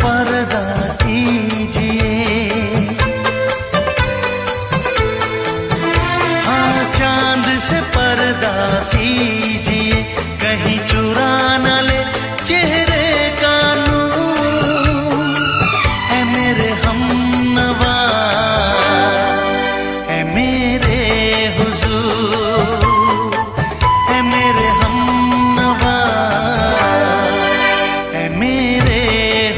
पर्दा कीजिए, हाँ चांद से पर्दा कीजिए, कहीं चुरा न ले चेहरे का नूर। ऐ मेरे हमनवा, ऐ मेरे हुजूर, ऐ मेरे हमनवा, ऐ मेरे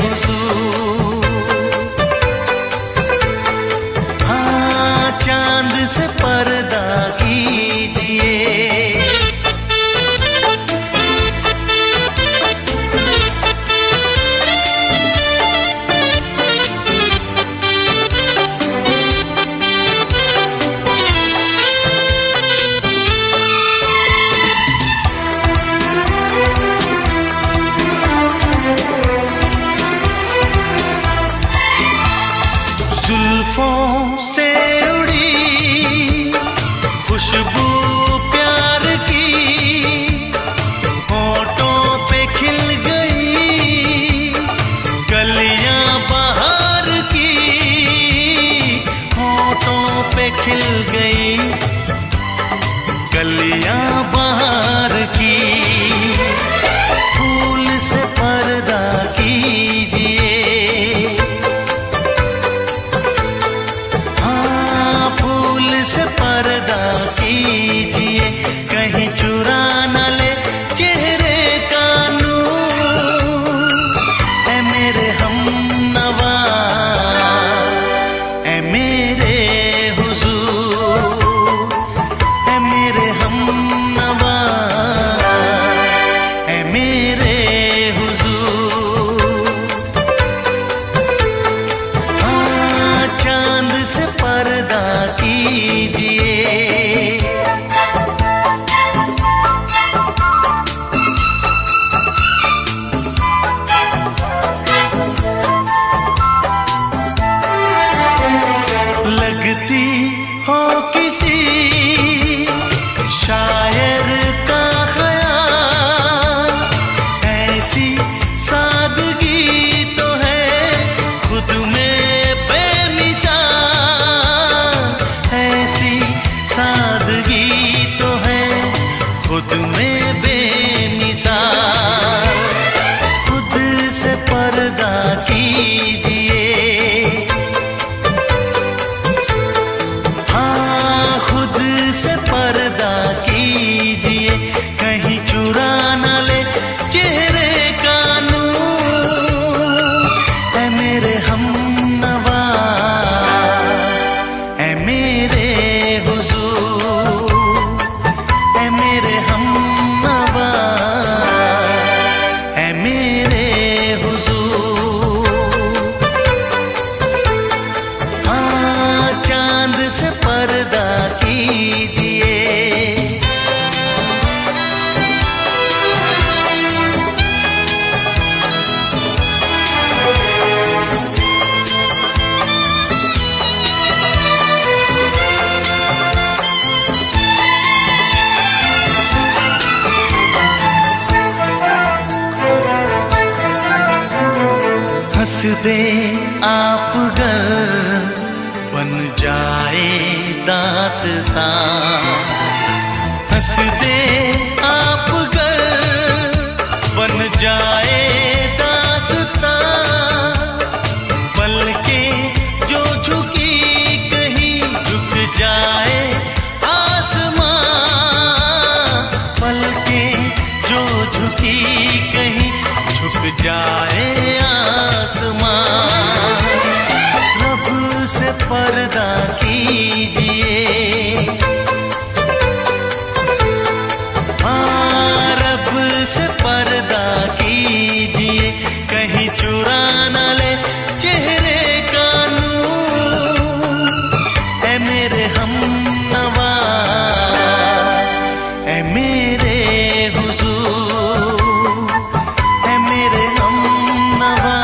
हुजूर। हाँ चांद से पर्दा कीजिए। जुल्फों से उड़ी खुशबू प्यार की, होठों पे खिल गई कलियां बहार की, होठों पे खिल गई कलियां बहार की। फूल से पर्दा कीजिए, से पर्दा कीजिए, कहीं चुरा न ले चेहरे का नूर। ऐ मेरे हमनवा, ऐ मेरे हुजूर, ऐ मेरे हमनवा, ऐ मेरे हुजूर। हाँ चांद से पर्दा कीजिए। लगती हो किसी शायर का ख्याल, ऐसी सादगी तो है खुद में बेमिसाल, ऐसी सादगी तो है खुद में बेमिसाल। खुद से पर्दा कीजिए, हाँ खुद से पर्दा कीजिए, कहीं चुरा न ले चेहरे का नूर। ऐ मेरे हमनवा, ऐ मेरे हुजूर, ऐ मेरे हमनवा, ऐ मेरे हुजूर। हाँ चांद से पर्दा कीजिए। हंस दे आप गर बन जाए दास्तां, हंस दे आप गर बन जाए दास्तां। पलकें जो झुकी कहीं झुक जाए आसमां, पलकें जो झुकी कहीं झुक जाए आसमां। रब से पर्दा कीजिए, हाँ रब से पर्दा कीजिए, कहीं चुरा न ले चेहरे का नूर। ऐ मेरे हमनवा, ऐ मेरे हुजूर, ऐ मेरे हमनवा,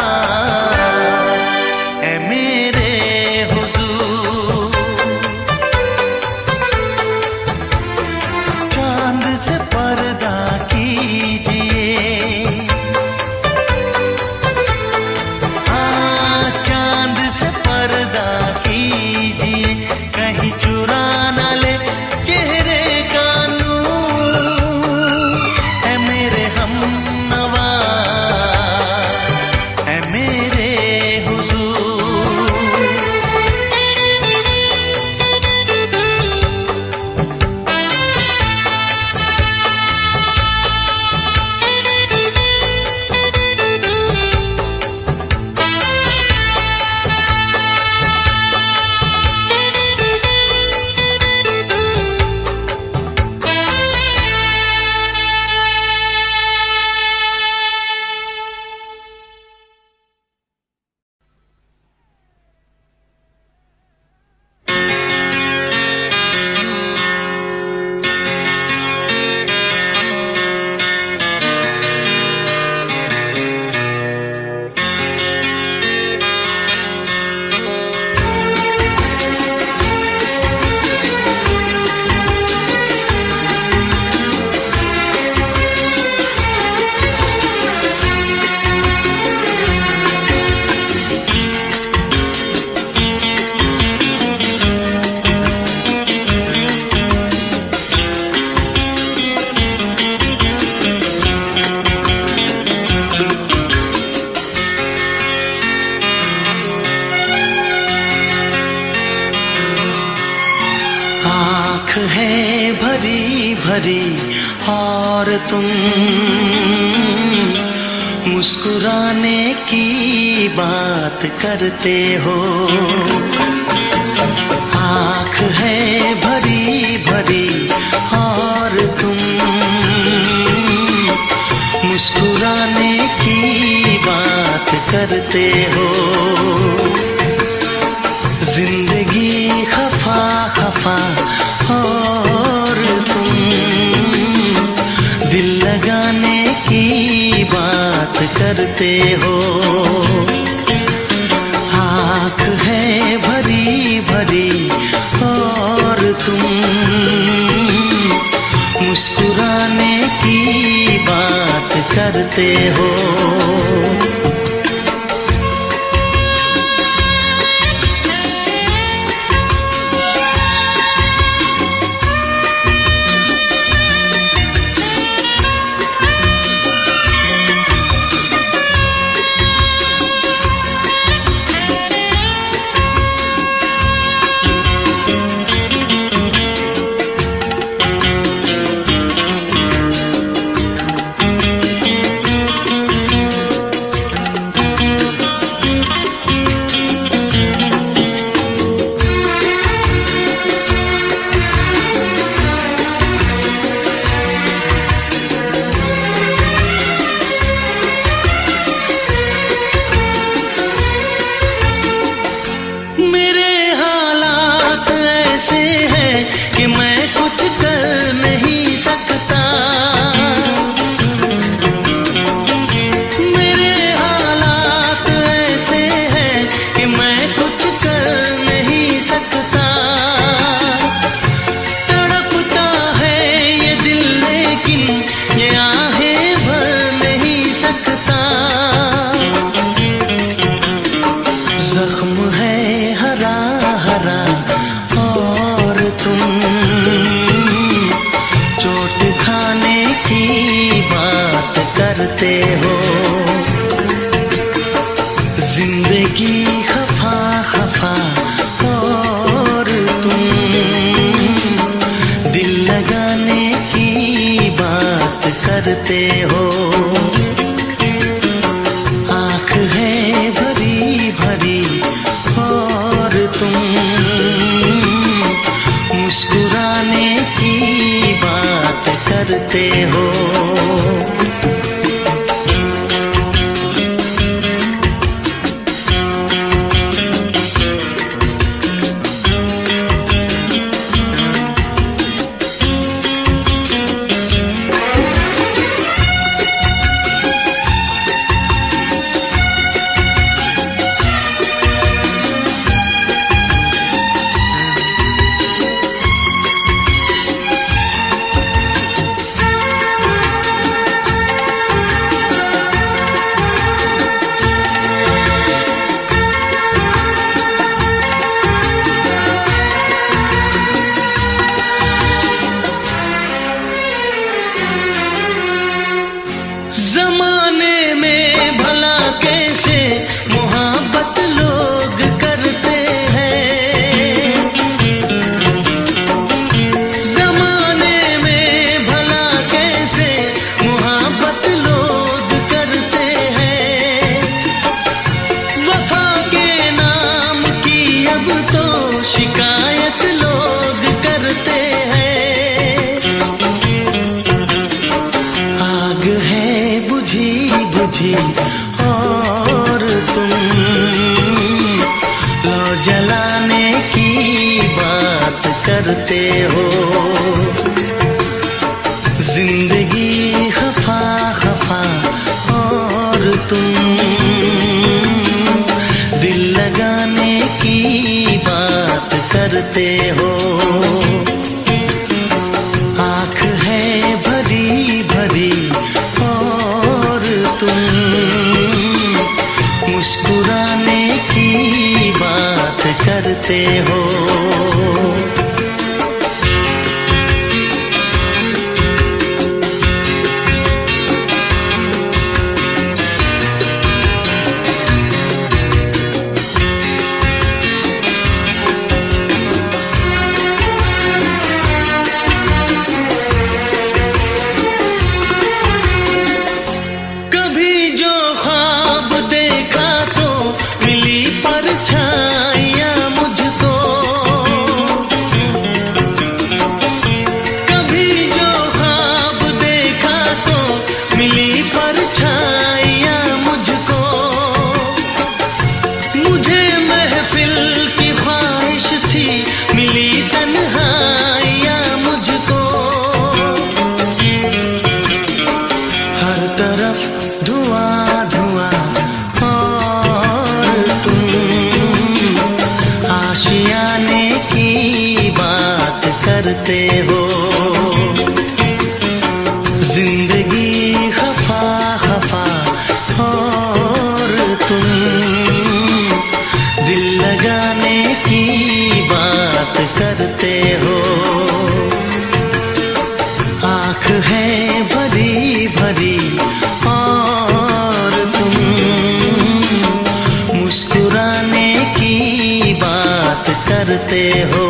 भरी और तुम मुस्कुराने की बात करते हो। आँख है भरी भरी और तुम मुस्कुराने की बात करते हो। जिंदगी खफा खफा और तुम दिल लगाने की बात करते हो। आँख है भरी भरी और तुम मुस्कुराने की बात करते हो। कि मैं कुछ कर नहीं सकता। मेरे हालात ऐसे हैं कि मैं कुछ कर नहीं सकता। तड़पता है ये दिल लेकिन ये आहें भर नहीं सकता। जख्म है हरा हरा और तुम चोट खाने की बात करते हो। जिंदगी खफा खफा और तुम दिल लगाने की बात करते हो। आँख है भरी भरी और तुम मुस्कुराने की बात करते हो। जमाने में भला कैसे मोहब्बत लोग करते हैं। जमाने में भला कैसे मोहब्बत लोग करते हैं। वफा के नाम की अब तो शिकायत लोग करते हैं। आग है बुझी बुझी और तुम लो जलाने की बात करते हो। जिंदगी खफा खफा और तुम दिल लगाने की बात करते हो। आँख है भरी भरी और तुम मुस्कुराने की बात करते हो। कभी जो ख्वाब देखा तो मिली परछाइयां मुझको, कभी जो ख्वाब देखा तो मिली परछाइयां मुझको, मुझे महफिल की ख्वाहिश थी मिली तन्हाइयां मुझको, हर तरफ धुआं धुआं और तुम आशियाने की बात करते हो, जिंदगी खफा खफा और तुम दिल लगाने की बात करते हो, आँख है भरी भरी और तुम मुस्कुराने की बात करते हो।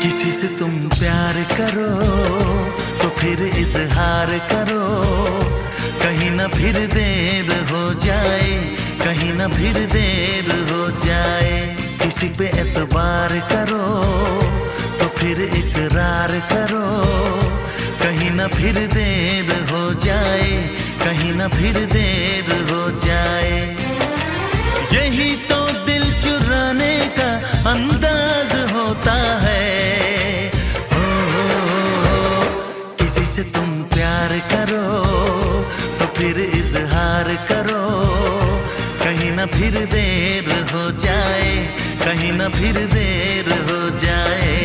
किसी से तुम प्यार करो तो फिर इजहार करो, कहीं ना फिर देर हो जाए, कहीं ना फिर देर हो जाए, किसी पे एतबार करो तो फिर इकरार करो, कहीं ना फिर देर हो जाए, कहीं ना फिर देर हो जाए, यही तो दिल चुराने का अंदाज होता है। किसी से तुम प्यार करो तो फिर इजहार करो, कहीं ना फिर देर हो जाए, कहीं ना फिर देर हो जाए।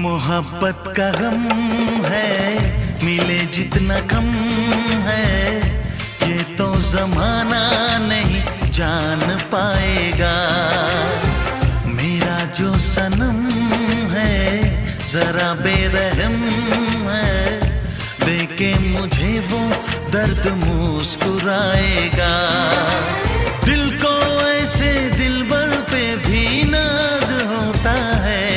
मोहब्बत का गम है मिले जितना कम है, ये तो जमाना नहीं जान पाएगा, मेरा जो सनम है जरा बेरहम है, देखे मुझे वो दर्द मुस्कुराएगा, दिल को ऐसे दिलबर पे भी नाज होता है।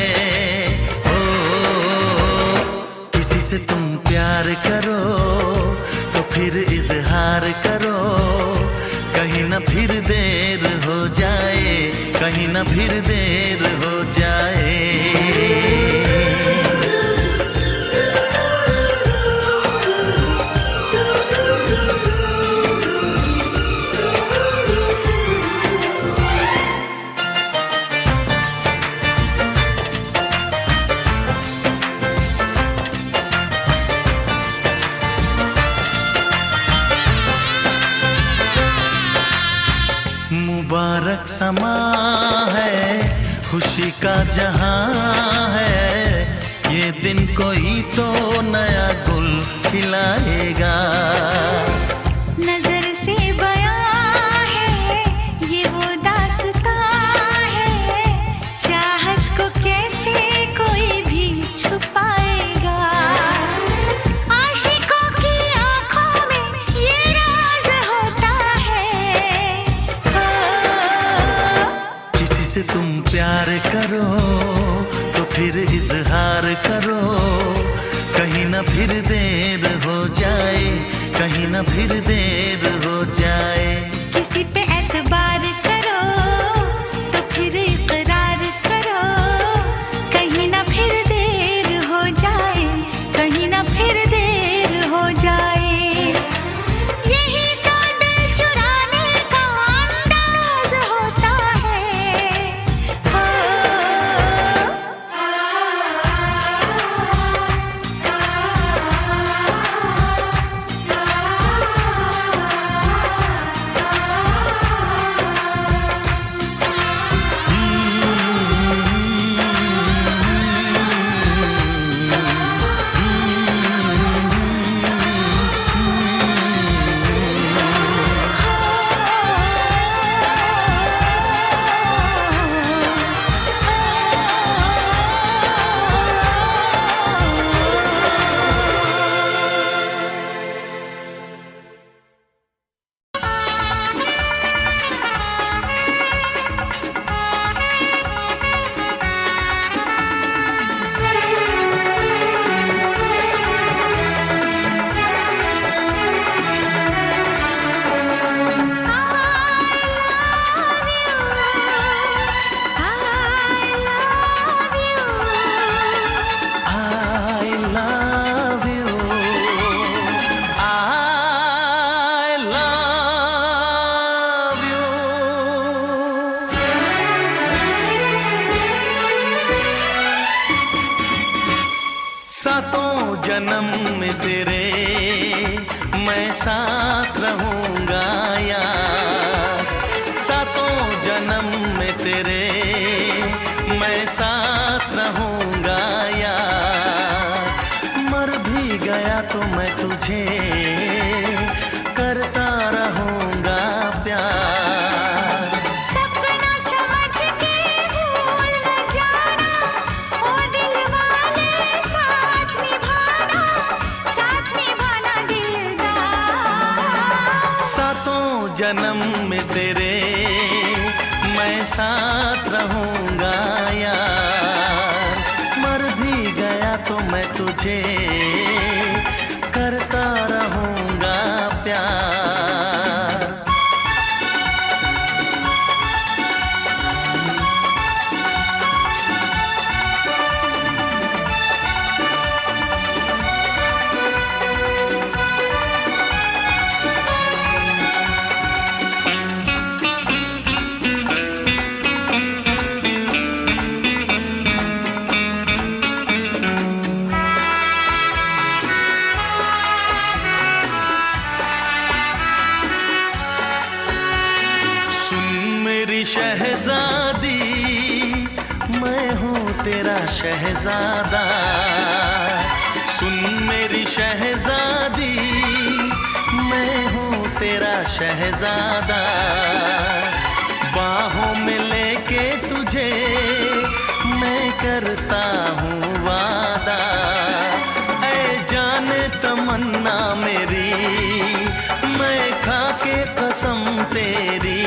से तुम प्यार करो तो फिर इजहार करो, कहीं ना फिर देर हो जाए, कहीं ना फिर देर हो जाए। मुबारक समा है, खुशी का जहां है, ये दिन कोई तो नया गुल खिलाएगा, नजर से करो तो फिर इजहार करो, कहीं ना फिर देर हो जाए, कहीं ना फिर देर हो जाए। किसी पे एतबार करो तो फिर इकरार करो, कहीं ना फिर देर हो जाए, कहीं ना फिर देर हो जाए। यही तो दिल चुराने का अंदाज होता है। हो सातों जन्म में तेरे मैं साथ रहूंगा यार, सातों जन्म में तेरे मैं साथ रहूंगा यार। मर भी गया तो मैं तुझे करता रहूंगा प्यार। सपना समझ के भूल न जाना, ओ दिल वाले साथ निभाना, साथ निभाना दिलदार। सातों जन्म में तेरे मैं साथ रहूंगा यार। मर भी गया तो मैं तुझे करता रहूंगा प्यार। शहजादी मैं हूँ तेरा शहजादा, सुन मेरी शहजादी मैं हूँ तेरा शहजादा। बाहों में लेके तुझे मैं करता हूँ वादा, ऐ जाने तमन्ना मेरी मैं खा के कसम तेरी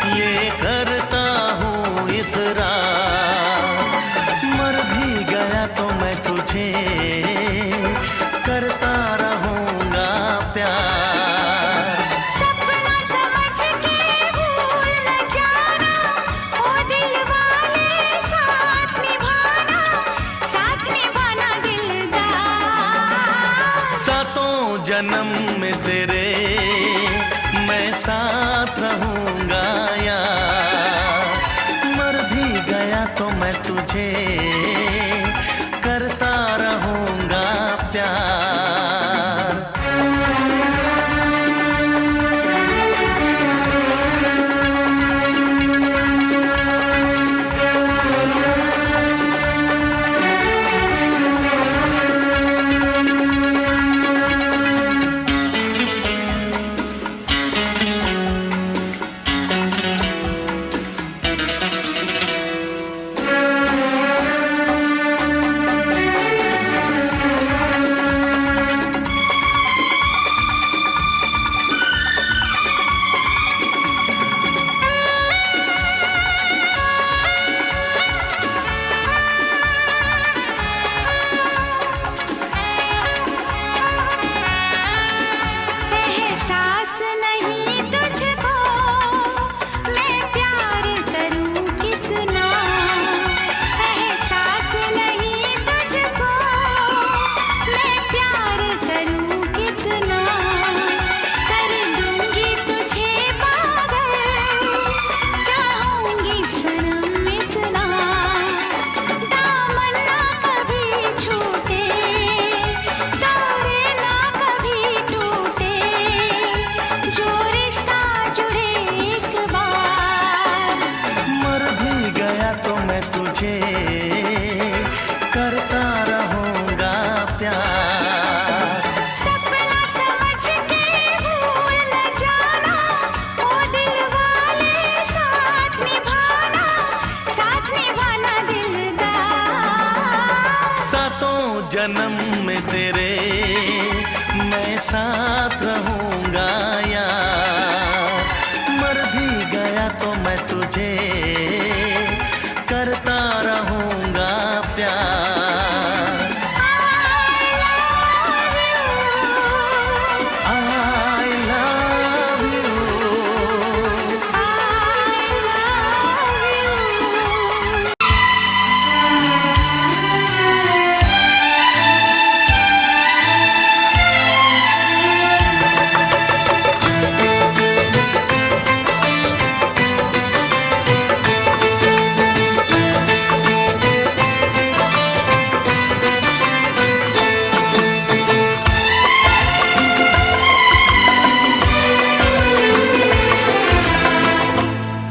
ये करता हूँ इकरार। मर भी गया तो मैं तुझे करता रहूंगा प्यार। सपना समझ के भूल न जाना, ओ दिल वाले साथ निभाना, साथ निभाना दिलदार। सातों जन्म में तेरे मैं साथ रहूंगा यार। मर भी गया तो मैं तुझे करता रहूंगा प्यार। जन्म में तेरे मैं साथ रहूंगा यार। मर भी गया तो मैं तुझे करता रहूंगा प्यार। I love you।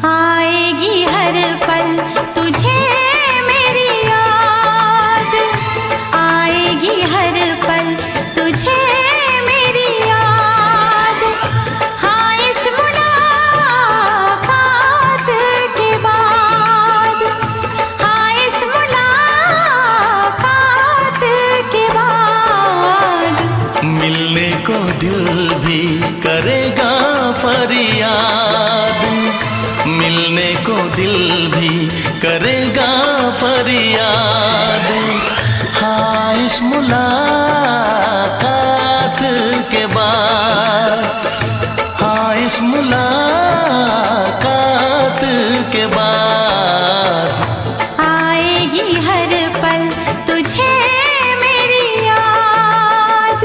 आएगी हर पल तुझे मेरी याद, आएगी हर पल तुझे मेरी याद। हाँ इस मुलाकात के बाद, हाँ इस मुलाकात के बाद मिलने को दिल भी करेगा फरियाद, मिलने को दिल भी करेगा फरियाद। हाँ इस मुलाकात के बाद, हाँ इस मुलाकात के बाद आएगी हर पल तुझे मेरी याद।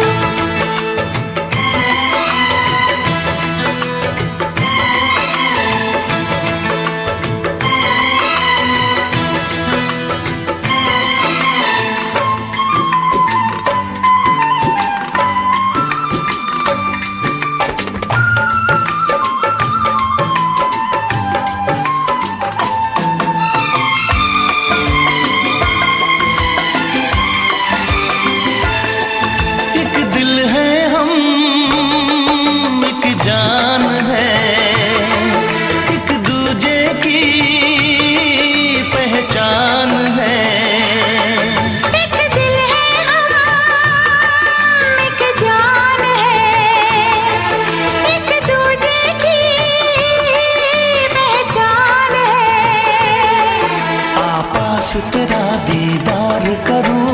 एक दिल है हम, एक जान है, एक दूजे की पहचान है। एक दिल है हम, एक जान है, एक दूजे की पहचान है। आपास तेरा दीदार करूं,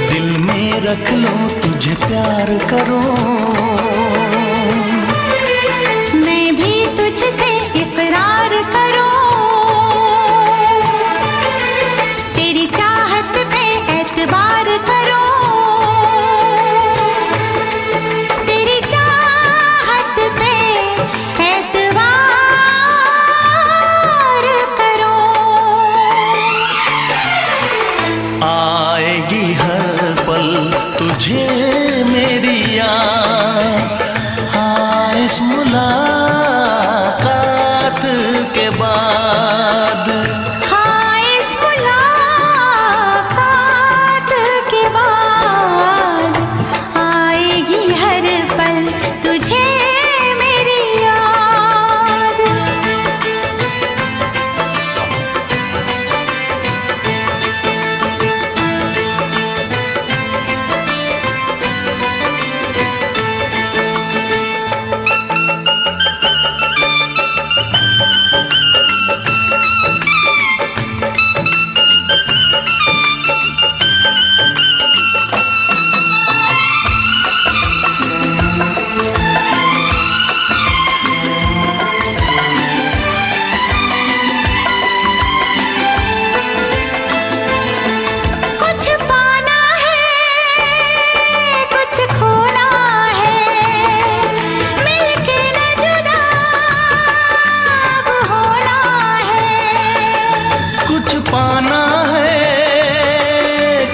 दिल में रख लो तुझे प्यार करूं। मैं भी तुझसे इकरार करूं, तेरी चाहत पे एतबार करूं, तेरी चाहत पे एतबार करूं। आएगी हर पल तुझे मेरी याद। हाँ इस मुलाकात के बाद, हाँ इस मुलाकात के बाद आएगी हर पल तुझे मेरी याद। कुछ पाना है, कुछ खोना है, मिलके न जुदा अब होना है। कुछ पाना है,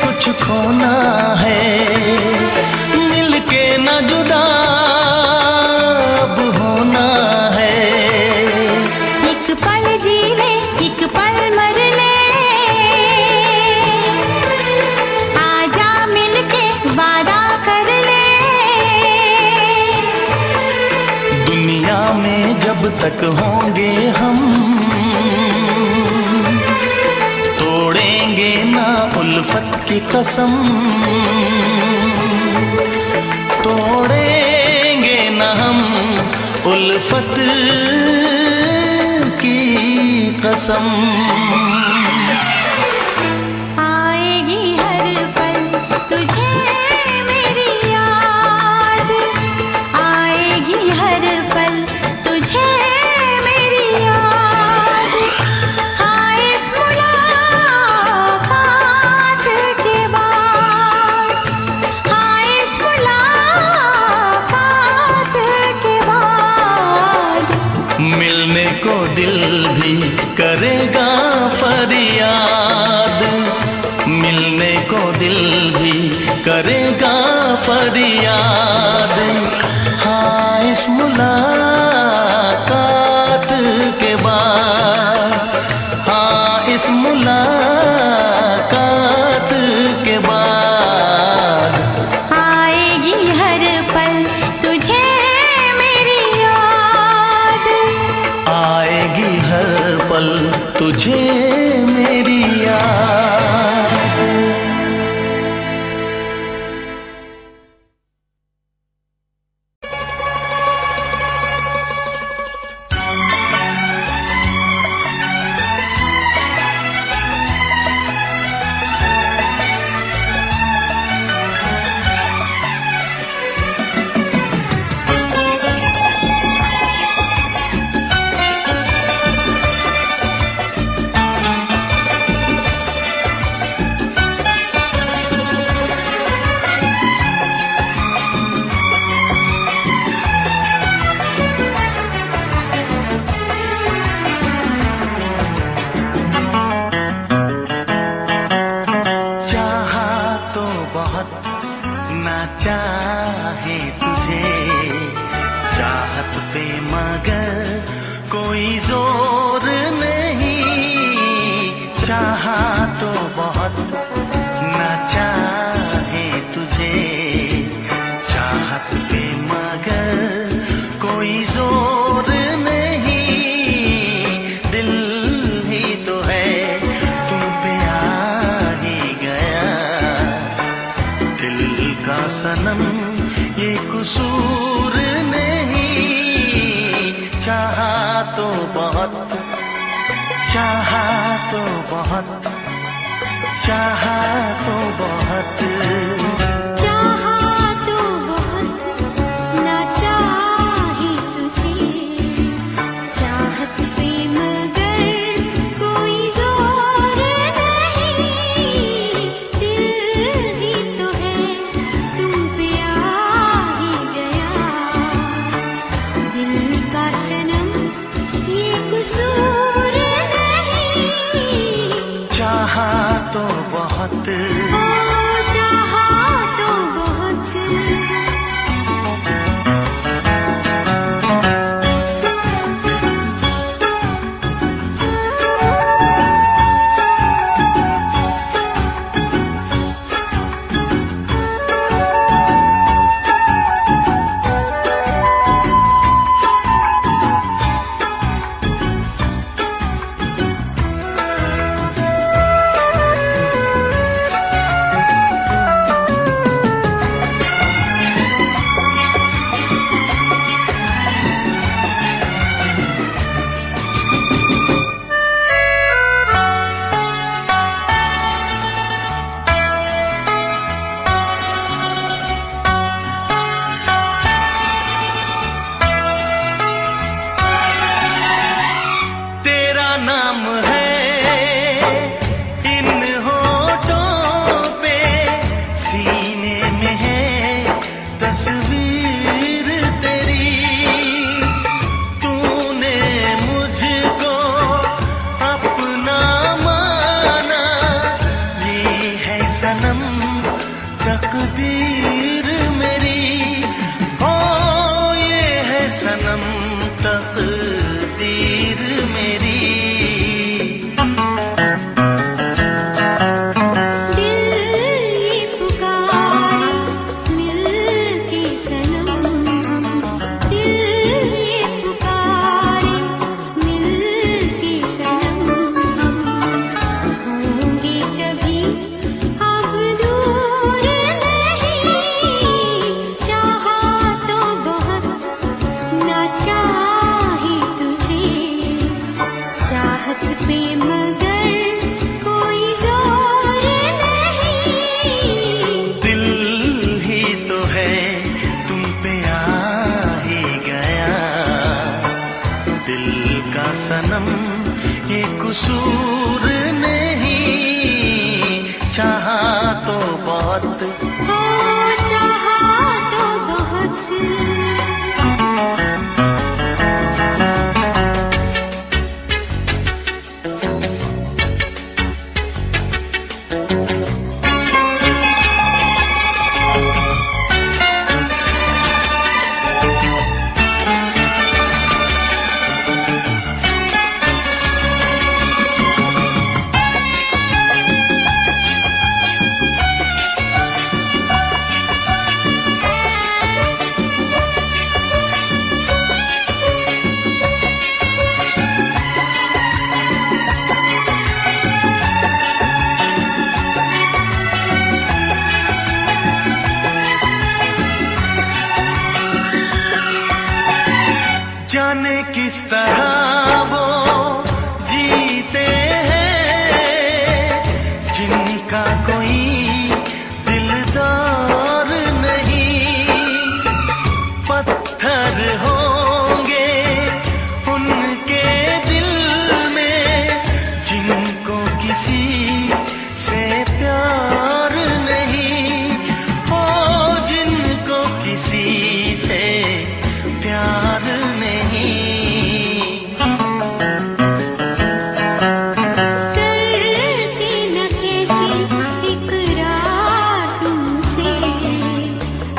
कुछ खोना है, मिलके न जुदा अब होना है। एक पल जी ले, एक पल मर ले, आजा मिलके वादा कर ले। दुनिया में जब तक होंगे हम, तोड़ेंगे ना उल्फत की कसम, तोड़ेंगे न हम उल्फत की कसम। आएगी हर पल तुझे मेरी याद, आएगी हर पल तुझे मेरी याद। हाँ इस मुलाकात के बाद, हाँ इस मुलाकात के बाद मिलने को दिल भी करेगा फरियाद, मिलने को दिल भी करेगा फरियाद। हाँ इस मुलाकात के बाद, हाँ इस मुलाकात के बाद आएगी हर पल तुझे मेरी याद, आएगी हर पल तुझे मेरी याद। ना चाहे तुझे चाहत पे मगर कोई जोर नहीं, चाहा तो बहुत ना चाहे तुझे चाहत पे मगर कोई जोर नहीं। दिल ही तो है तुम पे आ ही गया, दिल का सनम ये कसूर नहीं। चाहा तो बहुत, चाहा तो बहुत, चाहा तो बहुत, चाहा तो बहुत ना चाहे तुझे चाहत पे मगर कोई जोर नहीं। दिल ही तो है तुम पे आ ही गया, दिल का सनम ये कसूर नहीं। चाहा तो बहुत, ओ चाहा सनम ये कसूर नहीं, चाहा तो बहुत हो चाहा तो बहुत। जाने किस तरह वो जीते हैं जिनका कोई दिलदार नहीं, पत्थर होंगे उनके दिल में जिनको किसी से प्यार नहीं, ओ जिनको किसी से प्यार नहीं। करती न कैसी इकरार तुमसे,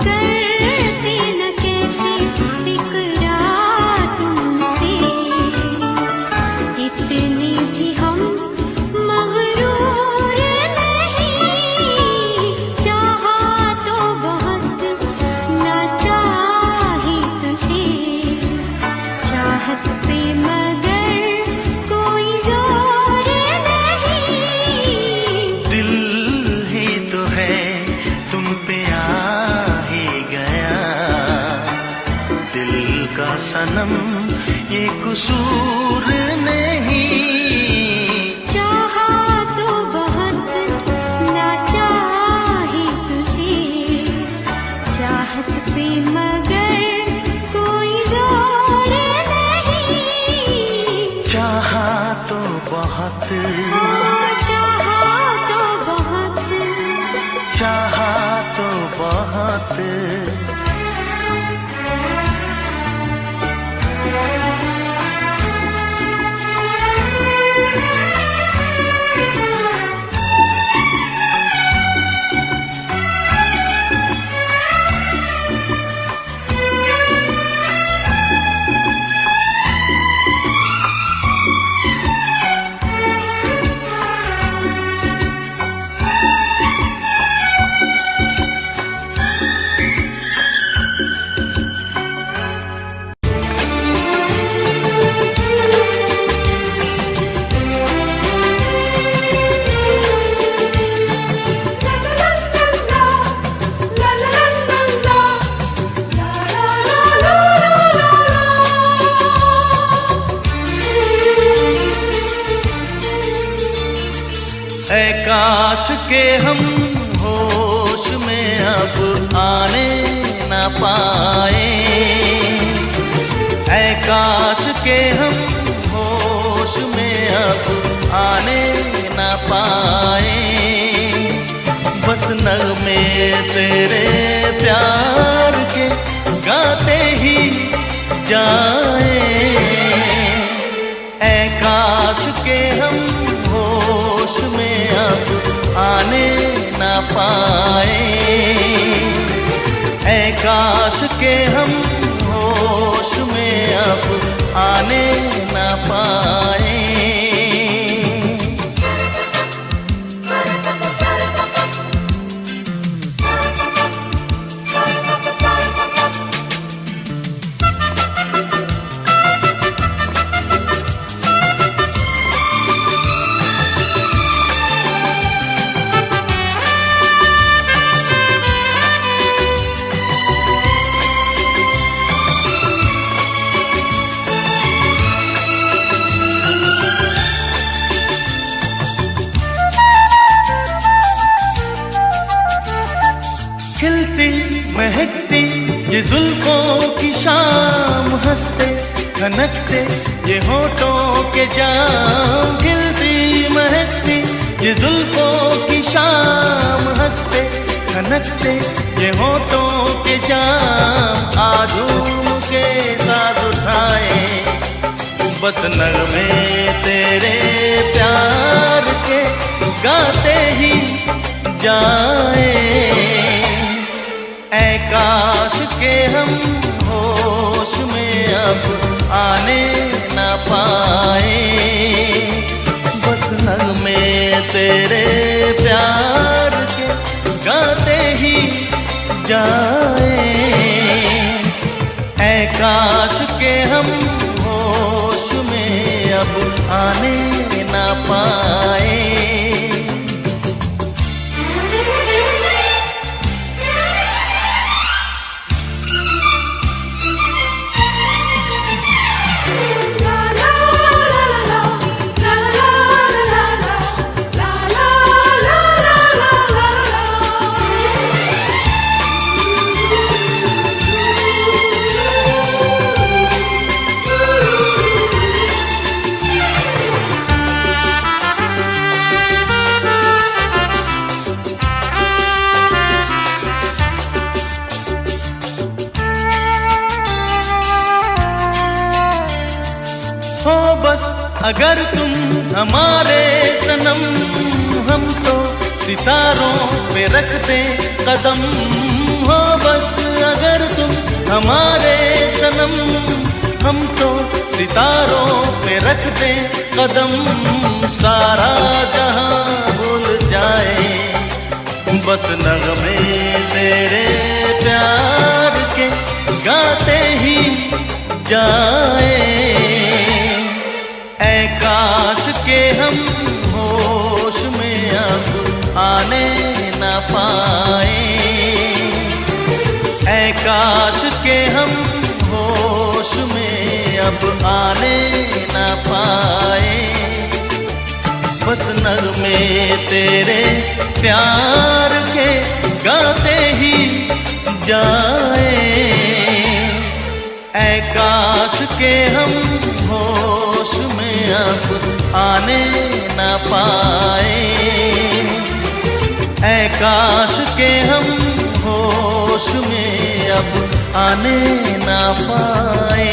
करती न कैसी इकरार तुमसे, इतनी भी हम मगरूर नहीं, चाहा तो बहुत ना चाही तुझे, चाहत पे मगर कोई जोर नहीं। दिल ही तो है तुम पे आ ही गया, दिल का सनम ये कसूर नहीं, चाहा तो बहुत ना चाही तुझे, चाहत पे मगर कोई जोर नहीं। चाहा तो बहुत, ओ चाहा तो बहुत। चाहा तो बहुत। ऐ काश के हम होश में अब आने न पाए, ऐ काश के हम होश में अब आने न पाए, बस नगमे तेरे प्यार के गाते ही जाए, ऐ काश के हम होश में अब आने न पाए, ऐ काश के हम होश में अब आने न पाए। खिलती महकती ये जुल्फों की शाम, हंसते खनकते ये होठों के जाम, खिलती महकती ये जुल्फों की शाम, हंसते खनकते ये होठों के जाम, आजूम के साथ उठाए बस नगमे तेरे प्यार के गाते ही जाए। ऐ काश के हम होश में अब आने ना पाए, बस नगमे तेरे प्यार के गाते ही जाए। ऐ काश के हम होश में अब आने ना पाए। हो बस अगर तुम हमारे सनम, हम तो सितारों पे रखते कदम। हो बस अगर तुम हमारे सनम, हम तो सितारों पे रखते कदम। सारा जहां भूल जाए बस नगमे तेरे प्यार के गाते ही जाए। ऐ काश के हम होश में अब आने ना पाए, ऐ काश के हम होश में अब आने ना पाए, बस नगमे तेरे प्यार के गाते ही जाए। ऐ काश के हम होश में अब आने ना पाए, ऐ काश के हम होश में अब आने ना पाए।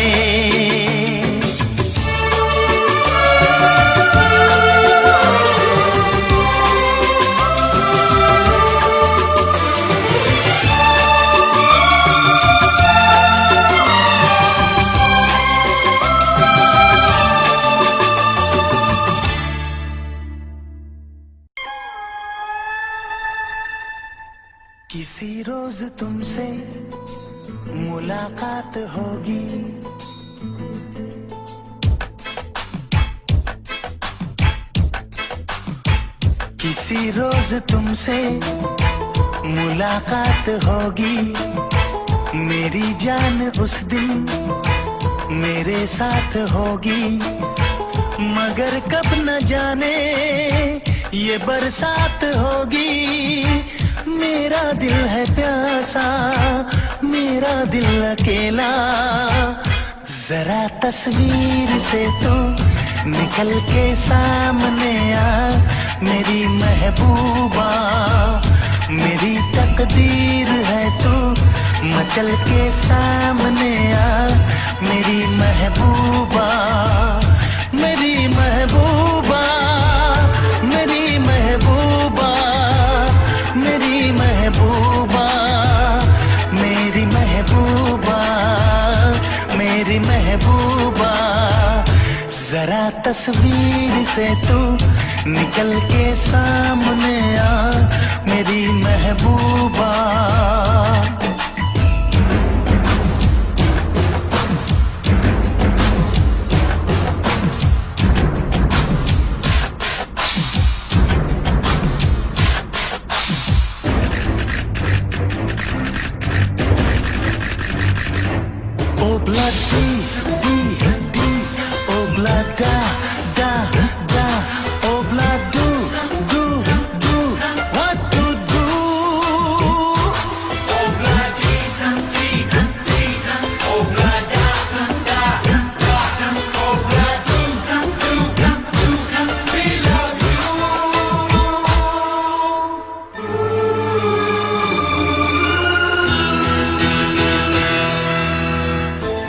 किसी रोज तुमसे मुलाकात होगी, किसी रोज तुमसे मुलाकात होगी। मेरी जान उस दिन मेरे साथ होगी, मगर कब न जाने ये बरसात होगी। मेरा दिल है प्यासा, मेरा दिल अकेला, जरा तस्वीर से तू निकल के सामने आ। मेरी महबूबा मेरी तकदीर है तू मचल के सामने आ। मेरी महबूबा मेरी महबूबा मेरी महबूबा मेरी महबूबा मेरी महबूबा मेरी महबूबा, जरा तस्वीर से तू निकल के सामने आ। मेरी महबूबा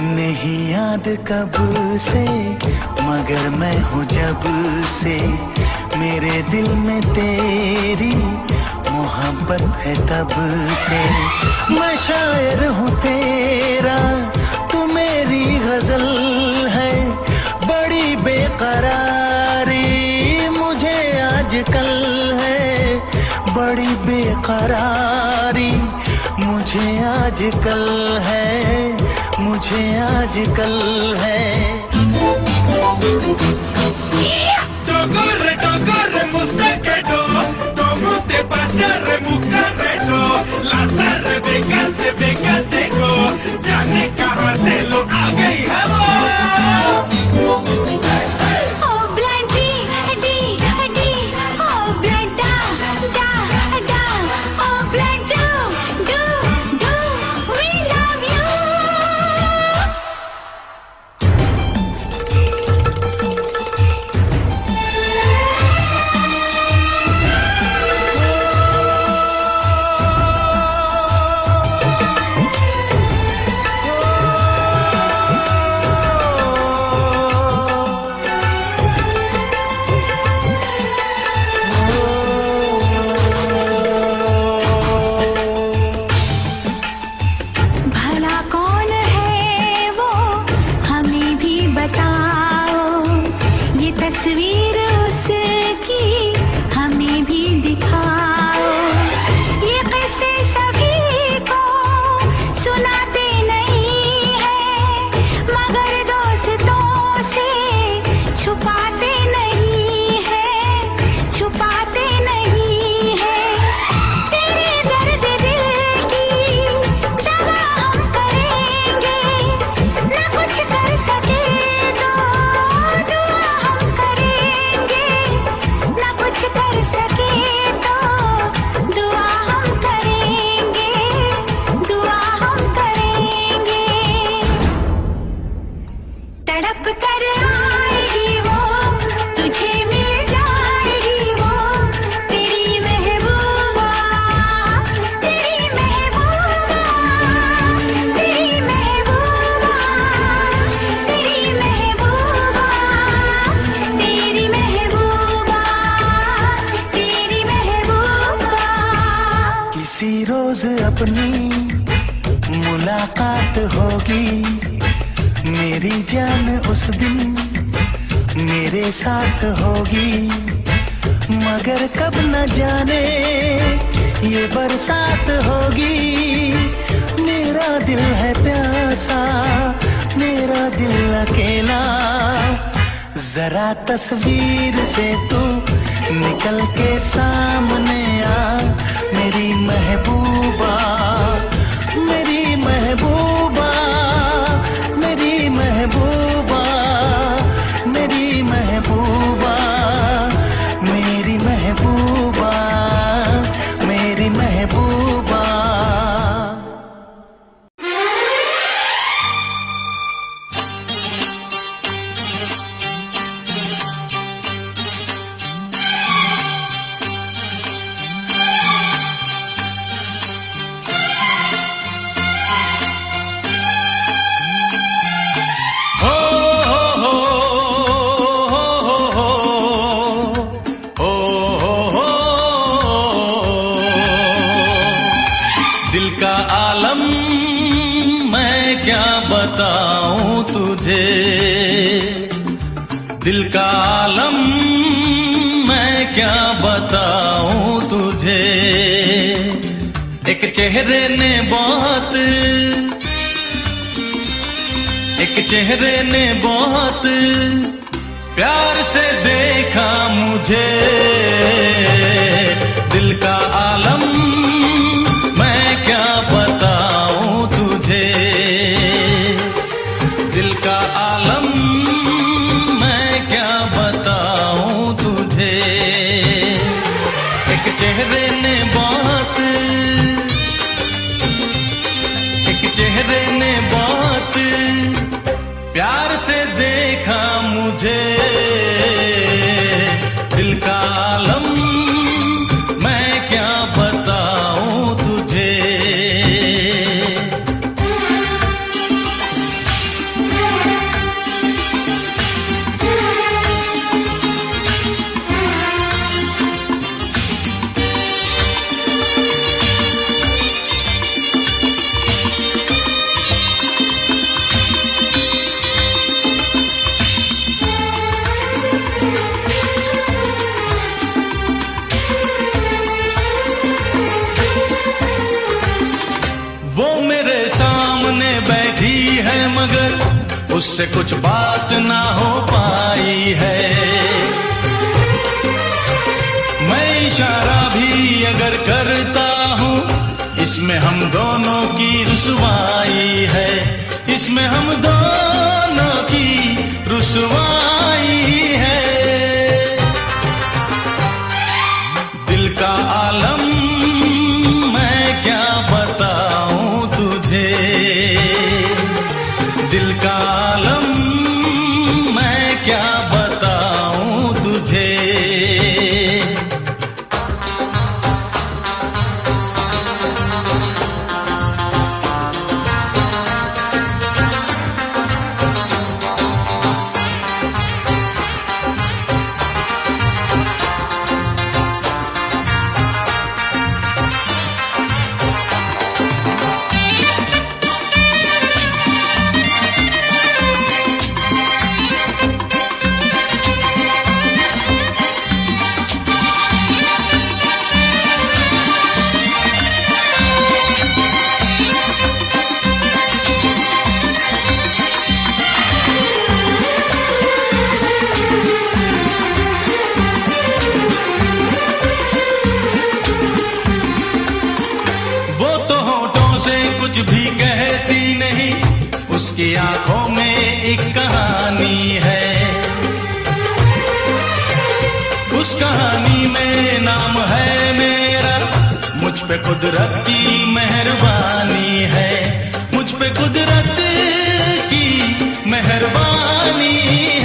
नहीं याद कब से, मगर मैं हूँ जब से, मेरे दिल में तेरी मोहब्बत है तब से। मैं शायर हूँ तेरा, तू मेरी गजल है, बड़ी बेकरारी मुझे आजकल है, बड़ी बेकरारी मुझे आजकल है, मुझे आजकल है। Togorre, togorre, mustaquedo, como te pasarre, mucarredo, la tarde becate go, ya ne carratelo, haga y Oh bloody, oh blood da, oh blood do, we love you. भला कौन है वो, हमें भी बताओ, ये तस्वीर उसकी हमें भी दिखाओ। ये किस्से सभी को सुनाते नहीं है, मगर दोस्तों से छुपाते नहीं है, छुपाते नहीं है। तेरे दर्द दिल की दवा हम करेंगे, न कुछ कर सके तो दुआ हम करेंगे, न कुछ कर सके तो दुआ हम करेंगे, दुआ हम करेंगे। तड़प कर आएगी वो, तुझे मिल जाएगी वो, तेरी महबूबा, तेरी महबूबा, तेरी महबूबा, तेरी महबूबा, तेरी महबूबा, तेरी महबूबा। किसी रोज अपनी मुलाकात होगी, मेरी जान उस दिन मेरे साथ होगी, मगर कब न जाने ये बरसात होगी। मेरा दिल है प्यासा, मेरा दिल अकेला, जरा तस्वीर से तू निकल के सामने आ, मेरी महबूबा, मेरी महबूबा, मेरी महबूबा, मेरी महबूबा, मेरी महबूबा, मेरी महबूबा। दिल का आलम मैं क्या बताऊं तुझे, दिल का आलम मैं क्या बताऊं तुझे। एक चेहरे ने बहुत, एक चेहरे ने बहुत प्यार से देखा मुझे। दिल का आलम मैं क्या बताऊं तुझे, दिल का आलम मैं क्या बताऊं तुझे। एक चेहरे ने बहुत, एक चेहरे ने बहुत प्यार से देखा मुझे। दिल का आलम मैं क्या बताऊं तुझे। उससे कुछ बात ना हो पाई है। मैं इशारा भी अगर करता हूँ, इसमें हम दोनों की रुसवाई है, इसमें हम दोनों की रुसवाई है। दिल का आलम मैं क्या बताऊं तुझे, दिल का आलम मैं क्या बताऊं तुझे। कुछ भी कहती नहीं, उसकी आंखों में एक कहानी है, उस कहानी में नाम है मेरा। मुझ पे कुदरत की मेहरबानी है, मुझ पे कुदरत की मेहरबानी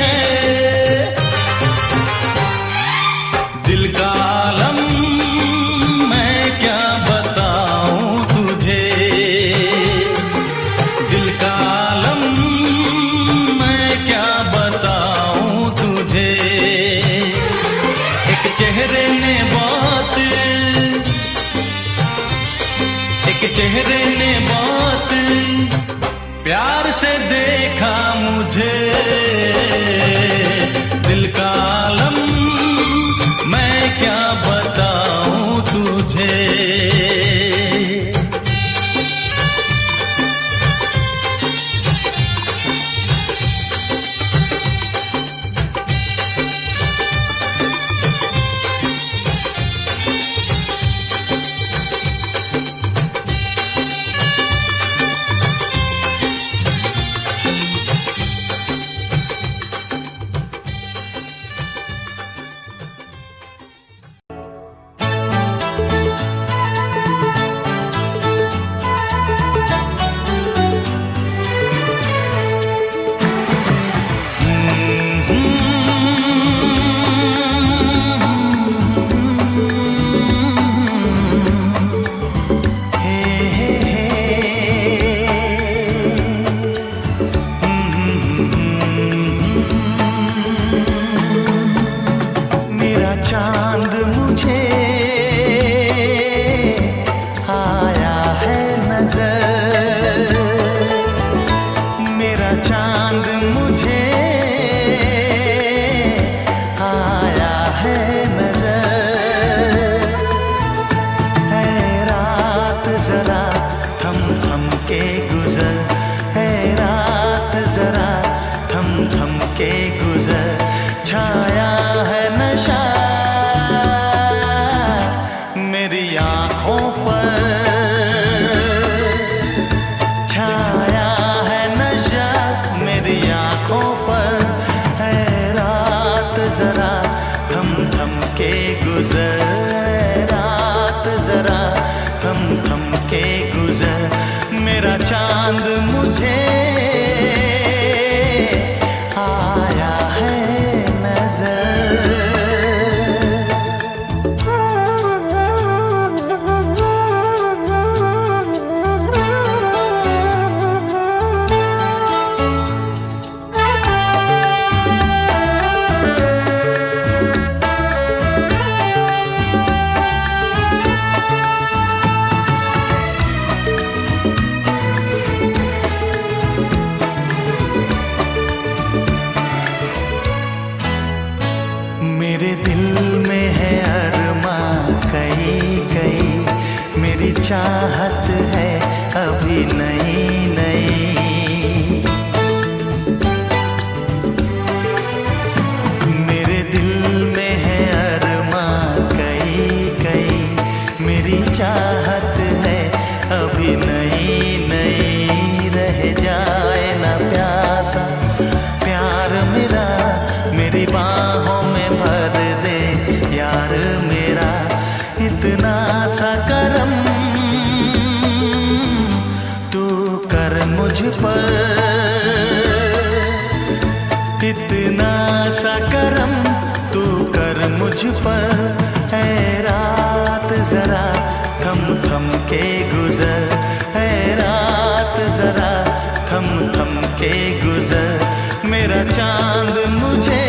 है। दिल का आलम मैं क्या बताऊं तुझे, दिल का आलम मैं क्या बताऊं तुझे। एक चेहरे ने बहुत, एक चेहरे ने बहुत प्यार से देखा मुझे। दिल का आलम मैं क्या बताऊं तुझे। चांद मुझे आया है नजर, मेरा चांद मुझे आया है नजर। है रात जरा थम थम के गुजर, है रात जरा थम थम के गुजर। छाया है नशा मेरी आँखों पर, छाया है नशा मेरी सा प्यार मेरा मेरी बाहों में भर दे यार मेरा, इतना सा करम तू कर मुझ पर, इतना सा करम तू कर मुझ पर। ऐ रात जरा थम थम के गुजर, ऐ रात जरा थम थम के गुजर, मेरा चांद मुझे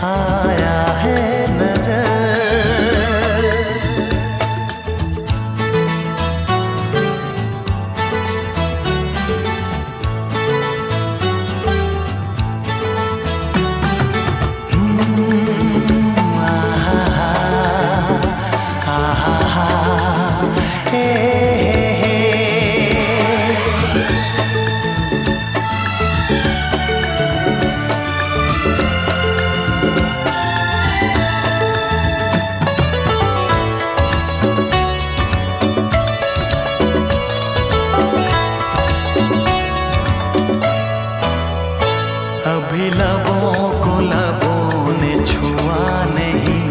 आया है नजर। अभी लबों को लबों ने छुआ नहीं,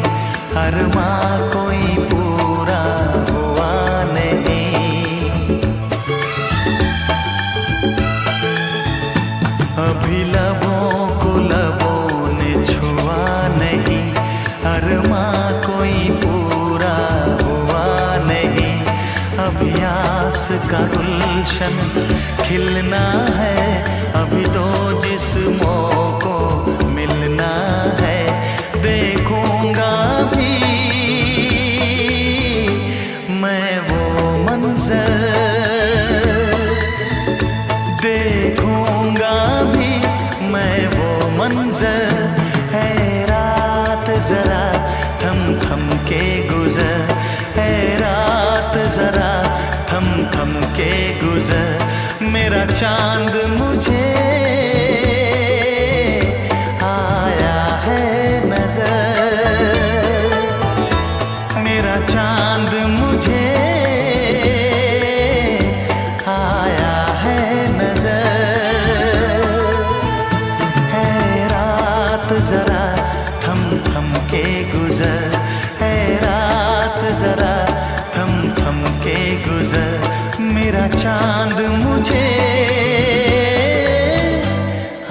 अरमां कोई पूरा हुआ नहीं। अभी लबों को लबों ने छुआ नहीं, अरमां कोई पूरा हुआ नहीं। अभी आस का गुलशन खिलना है, अभी तो जिस्मों को मिलना है। देखूंगा भी मैं वो मंजर, देखूंगा भी मैं वो मंजर। है रात जरा थम थम के गुजर, है रात जरा थम थम के गुजर, मेरा चांद मुझे आया है नजर, मेरा चांद मुझे आया है नजर। है रात जरा थम थम के गुजर, है रात जरा थम थम के गुजर, मेरा चांद मुझे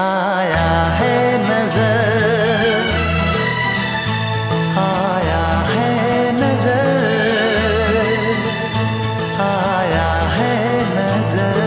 आया है नजर, आया है नजर, आया है नजर।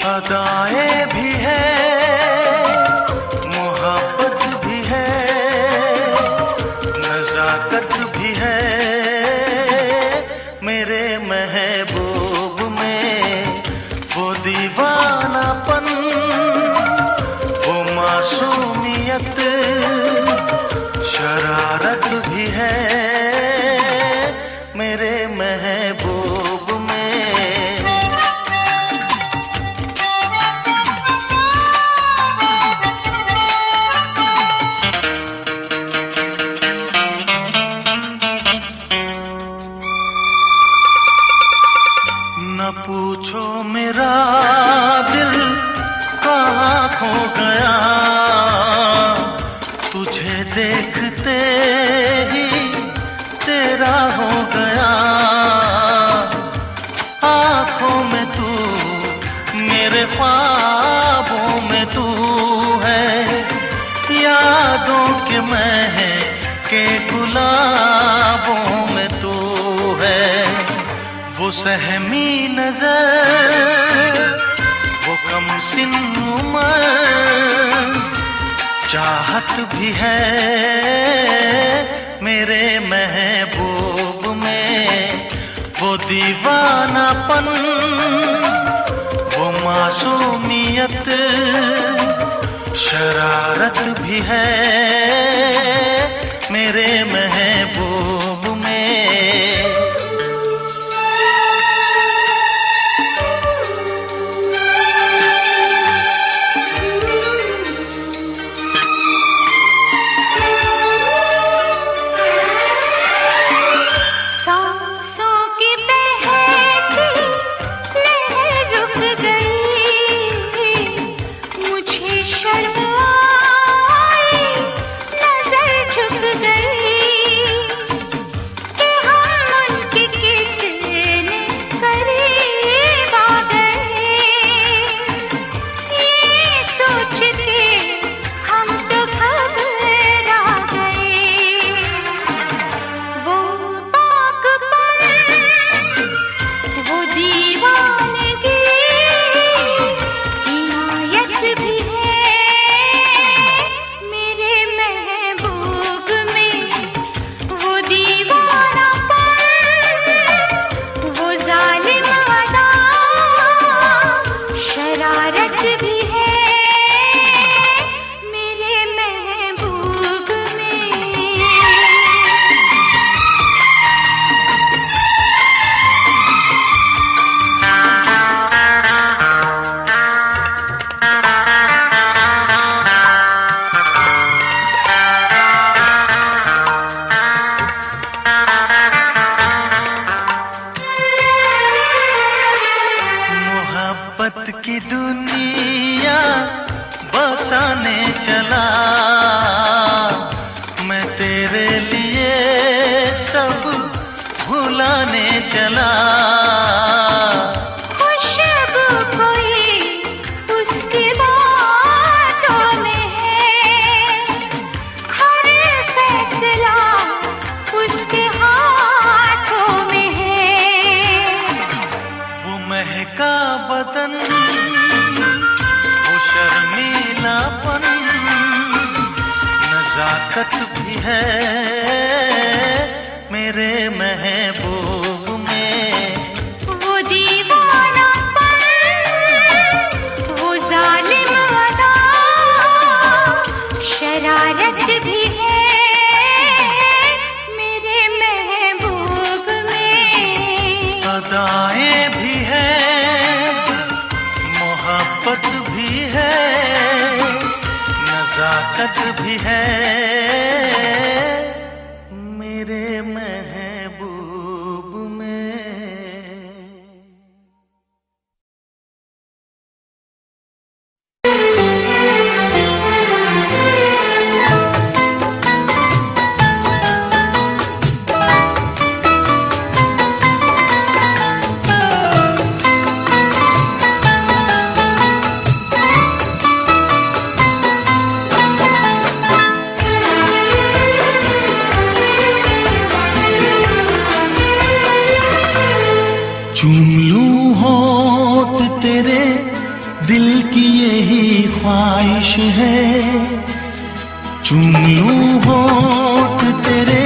अदाएं भी है, मोहब्बत भी है, नजाकत भी है, मेरे महबूब में वो दीवानापन, वो मासूमियत, शरारत भी है, मेरे महबूब में। न पूछो मेरा दिल कहाँ खो गया, तुझे देखते ही तेरा हो गया। आँखों में तू, मेरे ख्वाबों में तू है, यादों के महके गुलाबों में तू है। वो सहमी नजर, वो कम सिन उम्र, चाहत भी है मेरे महबूब में, वो दीवानापन, वो मासूमियत, शरारत भी है मेरे महबूब में। की दुनिया बसाने चला मैं, तेरे लिए सब भुलाने चला। खुशबू कोई उसकी बातों में है, हर फैसला उसके हाथों में है। वो महका बदन, वो शर्मीलापन, नजाकत भी है मेरे महबूब में। वो दीवानापन, वो जालिम अदा, शरारत भी है मेरे महबूब में। अदाएं भी है, मोहब्बत भी है, नजाकत भी है मेरे महबूब में। चूम लूं होठ तेरे, दिल की यही ख्वाहिश है। चूम लूं होठ तेरे,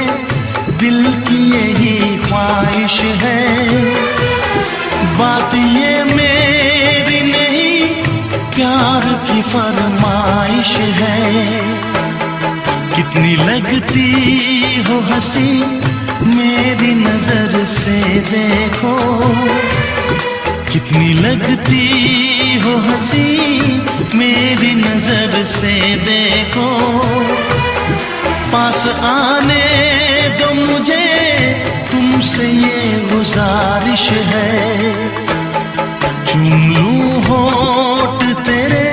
दिल की यही ख्वाहिश है। बात ये मेरी नहीं, प्यार की फरमाइश है। कितनी लगती हो हंसी मेरी नजर से देखो, कितनी लगती हो हंसी मेरी नजर से देखो। पास आने दो मुझे, तुमसे ये गुजारिश है। चूम लूं होठ तेरे,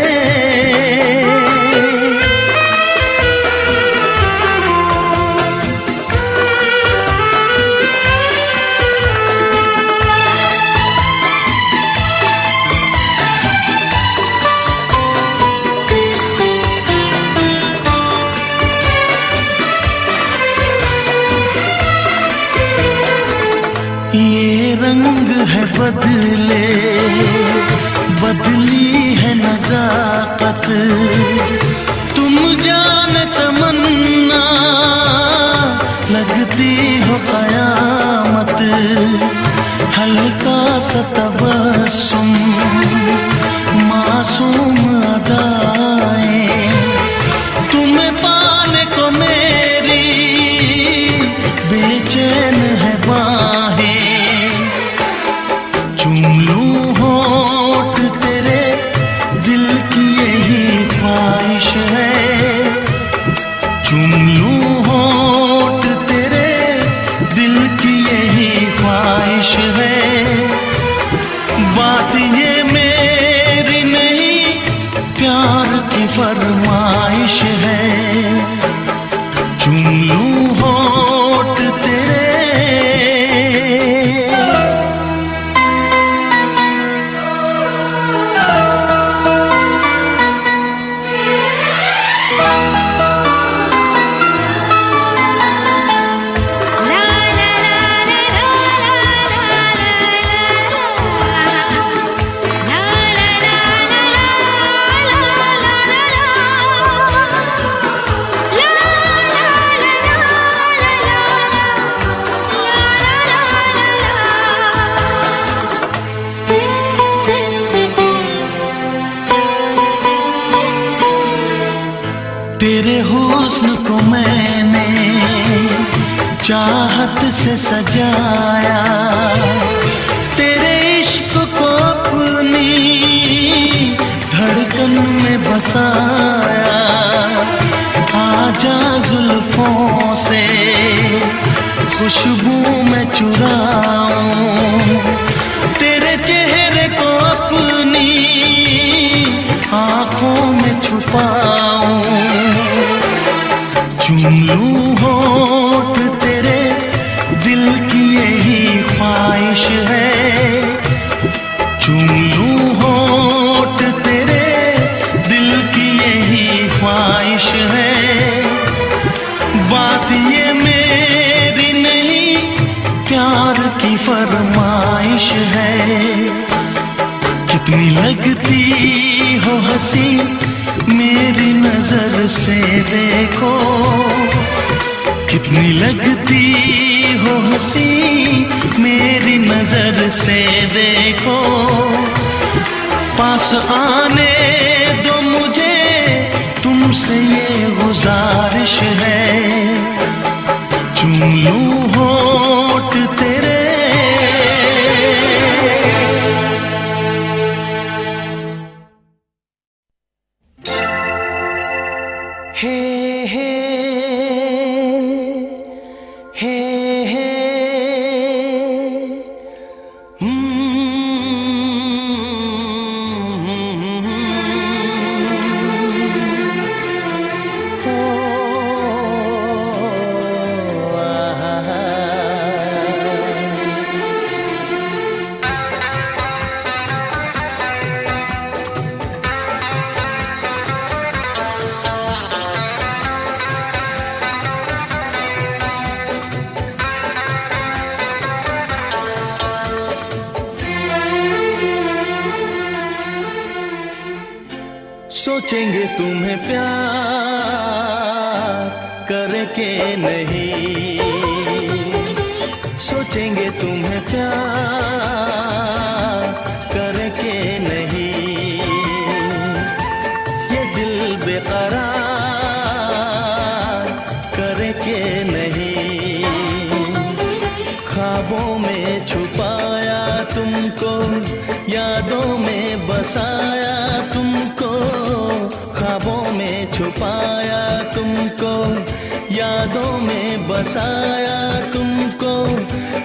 ये रंग है बदले, बदली है नजाकत, तुम जाने तमन्ना लगती हो कयामत। हल्का सा तबस्सुम मासूम अदाएं, तुम्हें पाने को मेरी बेचैन है बाहें। चूम लूं होठ तेरे, दिल की यही ख्वाहिश है। चूम लूं होठ तेरे, दिल की यही ख्वाहिश है। बात ये मेरी नहीं, प्यार की फरमाइश है। चूम लूं होठ तेरे। तेरे हुस्न को मैंने चाहत से सजाया, तेरे इश्क को अपनी धड़कन में बसाया। आजा जुल्फों से खुशबू में चुराऊं, तेरे चेहरे को अपनी आँखों में छुपाऊं। चूम लूं होठ तेरे, दिल की यही ख्वाहिश है। चूम लूं होठ तेरे, दिल की यही ख्वाहिश है। बात ये मेरी नहीं, प्यार की फरमाइश है। कितनी लगती हो हंसी मेरी नजर से देखो, कितनी लगती हो हंसी मेरी नजर से देखो। पास आने दो मुझे, तुमसे ये गुजारिश है। चूम लूं होठ तेरे। हे हे हे हे सोचेंगे तुम्हें प्यार करके नहीं, सोचेंगे तुम्हें प्यार करके नहीं। ये दिल बेकरार करके नहीं। ख्वाबों में छुपाया तुमको, यादों में बसाया तुमको। ख्वाबों में छुपाया तुमको, यादों में बसाया तुमको।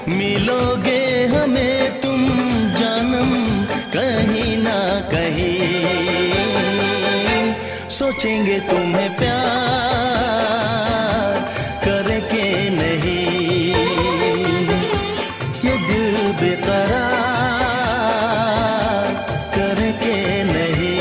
मिलोगे हमें तुम जानम कहीं ना कहीं। सोचेंगे तुम्हें प्यार करके नहीं। ये दिल बेकरार करके नहीं।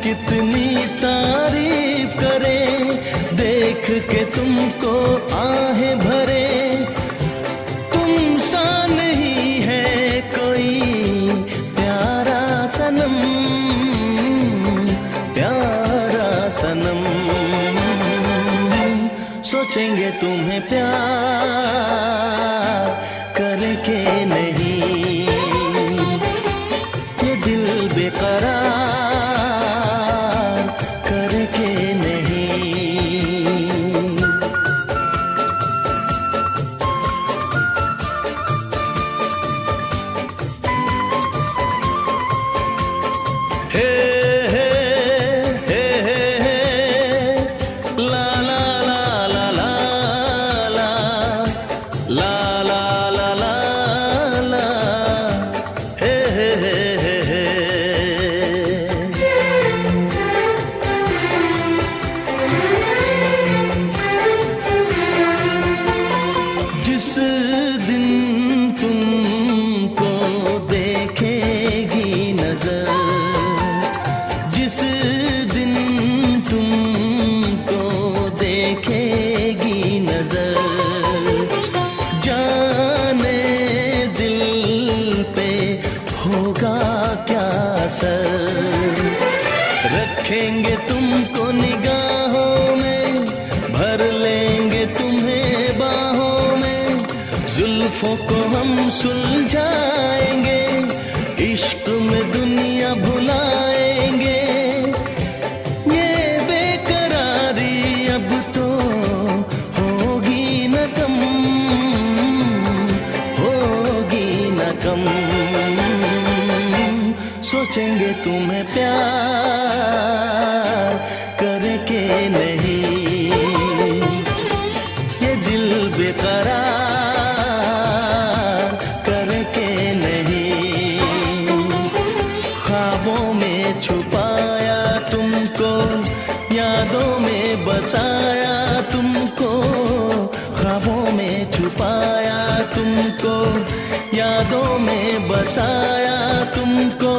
कितनी तारीफ करें, देख के तुमको आहें भरे। तुम सा नहीं है कोई प्यारा सनम, प्यारा सनम। सोचेंगे तुम्हें प्यार करके नहीं, ये दिल बेकरार करके नहीं। हे हे हे हे हे ला ला ला ला ला ला ला ला ला ला ला हे हे हे हे हे। जिस दिन तुमको देखेगी नजर, जिस दिन तुमको देखेगी नजर, जाने दिल पे होगा क्या असर। रखेंगे तुमको निगाहों में, भर लेंगे तुम्हें बाहों में, जुल्फों को हम सुलझाएंगे, इश्क में दुनिया भुलाएंगे। ये बेकरारी अब तो होगी न कम, होगी न कम। सोचेंगे तुम्हें प्यार करके नहीं, ये दिल बेकरार करके नहीं। ख्वाबों में छुपाया तुमको, यादों में बसाया तुमको, ख्वाबों में छुपाया तुमको, यादों में बसाया तुमको।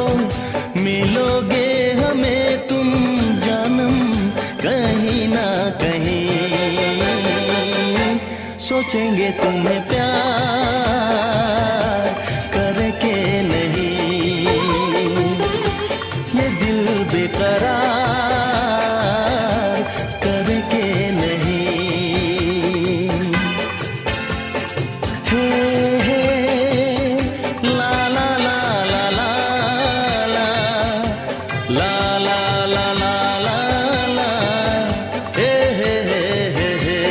मिलोगे हमें तुम जानम कहीं ना कहीं। सोचेंगे तुम्हें प्यार करके नहीं, ये दिल बेकरार करके नहीं। हे हे ला ला ला ला ला ला ला ला ला ला ला ला हे हे हे हे हे।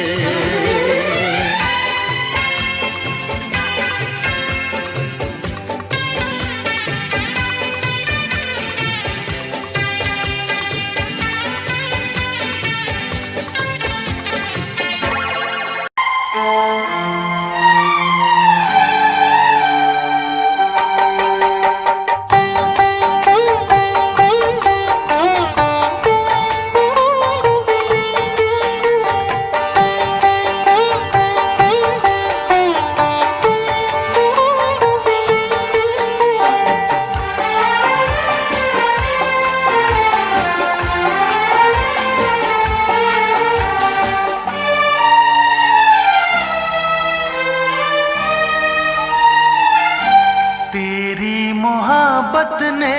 तेरी मोहब्बत ने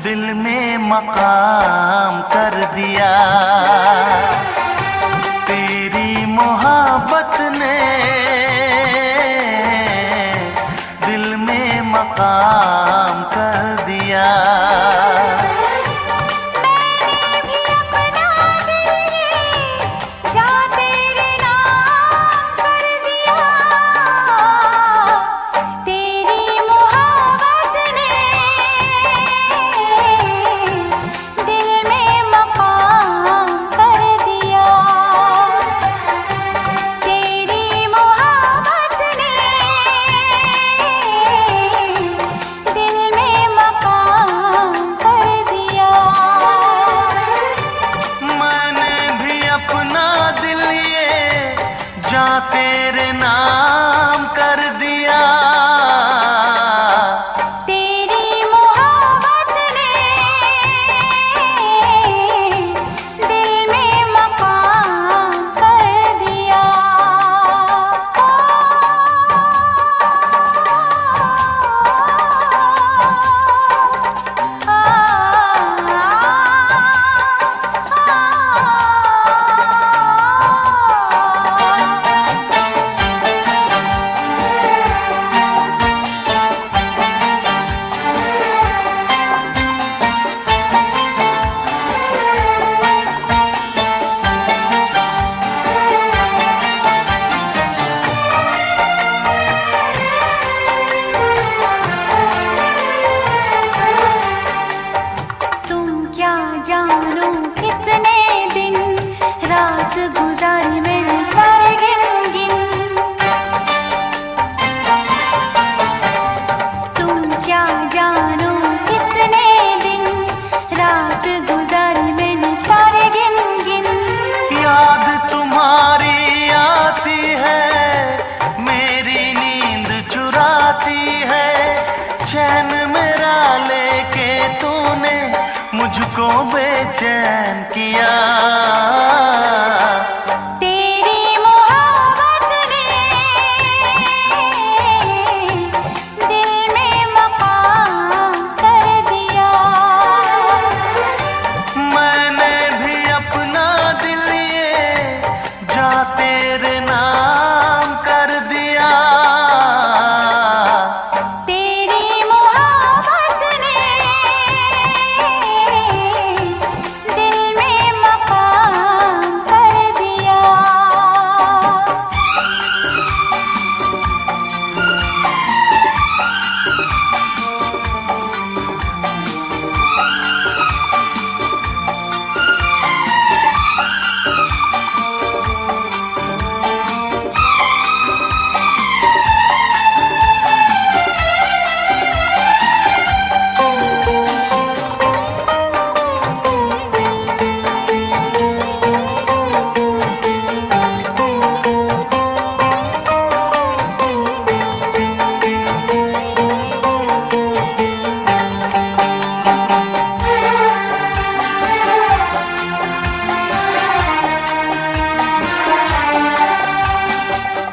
दिल में मकाम कर दिया, तेरी मोहब्बत ने दिल में मकाम कर दिया। दिल में मकान मुझको बेचैन किया। तेरी मोहब्बत ने दिल में मकाम कर दिया। मैंने भी अपना दिल ये जा तेरे नाम कर दिया। तेरी मोहब्बत ने दिल में मकाम कर दिया।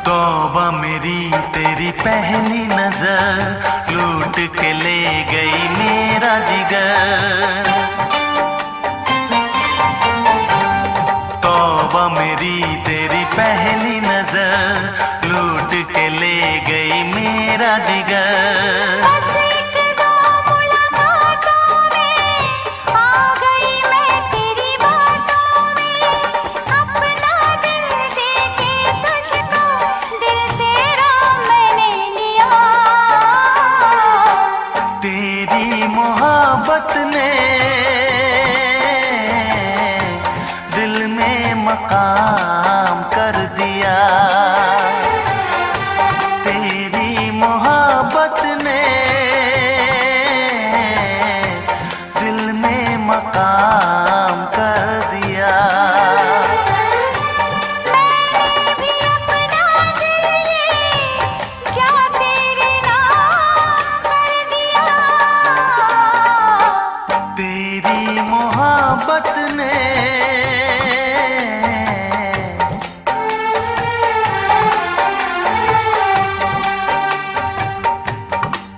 तौबा मेरी तेरी पहली नजर लूट के ले गई मेरा जिगर। तौबा मेरी तेरी पहली नजर लूट के ले गई मेरा जिगर। बस एक दो मुलाकातों में आ गई मैं तेरी बातों में। अपना दिल दे के तुझको दिल तेरा मैंने लिया। तेरी मोहब्बत ने दिल में मकाम कर दिया। तेरी मोहब्बत ने दिल में मकाम कर दिया। मैंने भी अपना दिल ये जा तेरे नाम कर दिया। तेरी मोहब्बत ने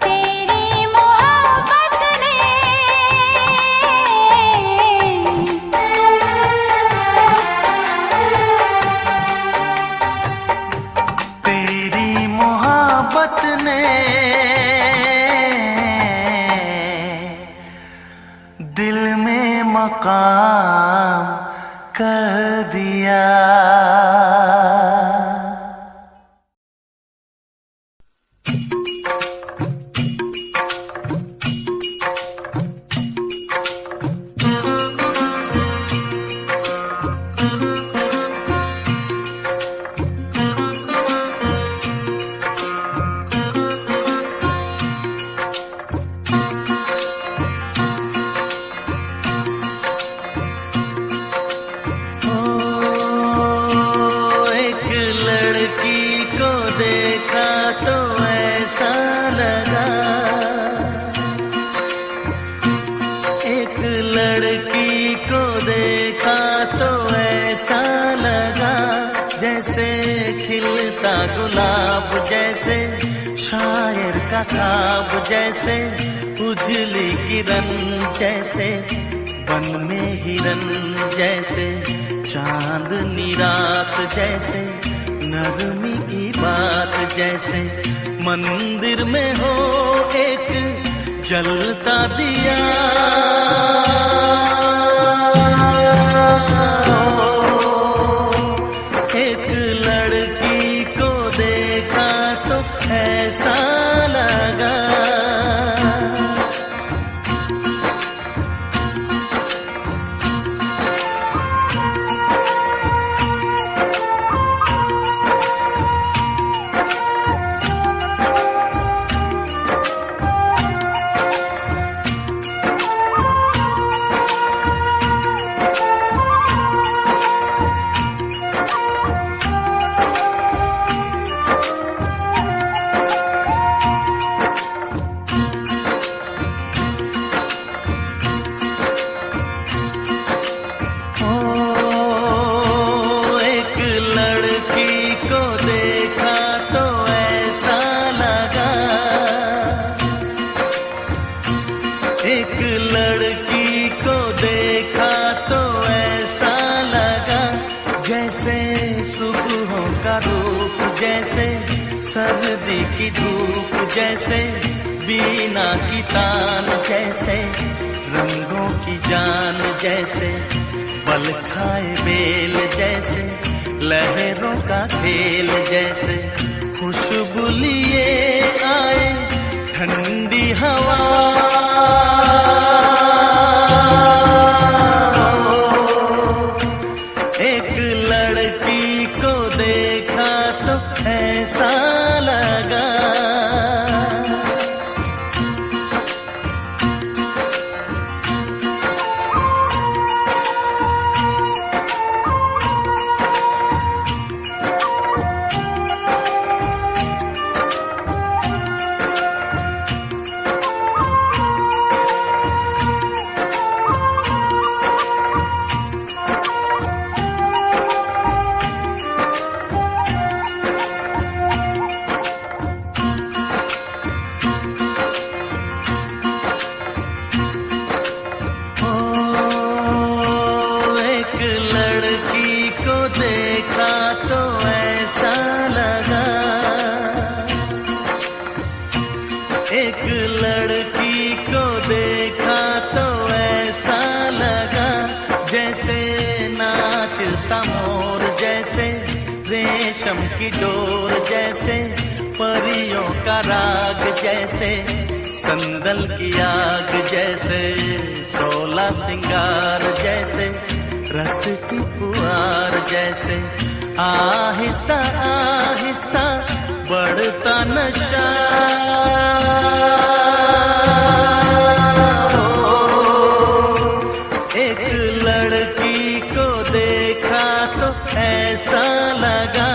तेरी मोहब्बत ने तेरी मोहब्बत ने दिल में मकाम कर दिया। एक लड़की को देखा तो ऐसा लगा। एक लड़की को देखा तो ऐसा लगा जैसे खिलता गुलाब, जैसे शायर का ख्वाब, जैसे उजली किरण, जैसे बन में हिरन, जैसे चांदनी रात, जैसे नरमी की बात, जैसे मंदिर में हो एक जलता दिया। एक लड़की को देखा तो ऐसा लगा। एक लड़की को देखा तो ऐसा लगा जैसे सुबहों का रूप, जैसे सर्दी की धूप, जैसे बीना की तान, जैसे रंगों की जान, जैसे बल खाए बेल, जैसे लहरों का खेल, जैसे खुशबू लिए आए ठंडी हवा। एक लड़की को देखा तो ऐसा लगा। एक लड़की को देखा तो ऐसा लगा जैसे नाचता मोर, जैसे रेशम की डोर, जैसे परियों का राग, जैसे संदल की आग, जैसे शोला सिंगार, जैसे रस की पुआर, जैसे आहिस्ता आहिस्ता बढ़ता नशा। एक लड़की को देखा तो ऐसा लगा।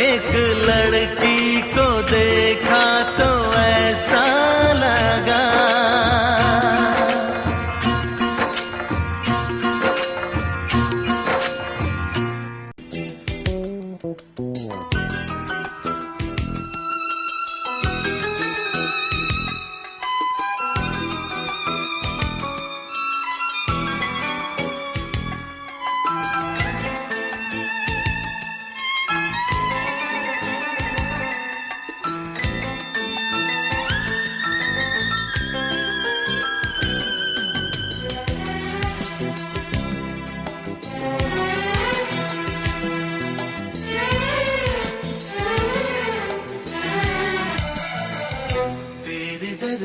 एक लड़की को देखा तो ऐसा लगा।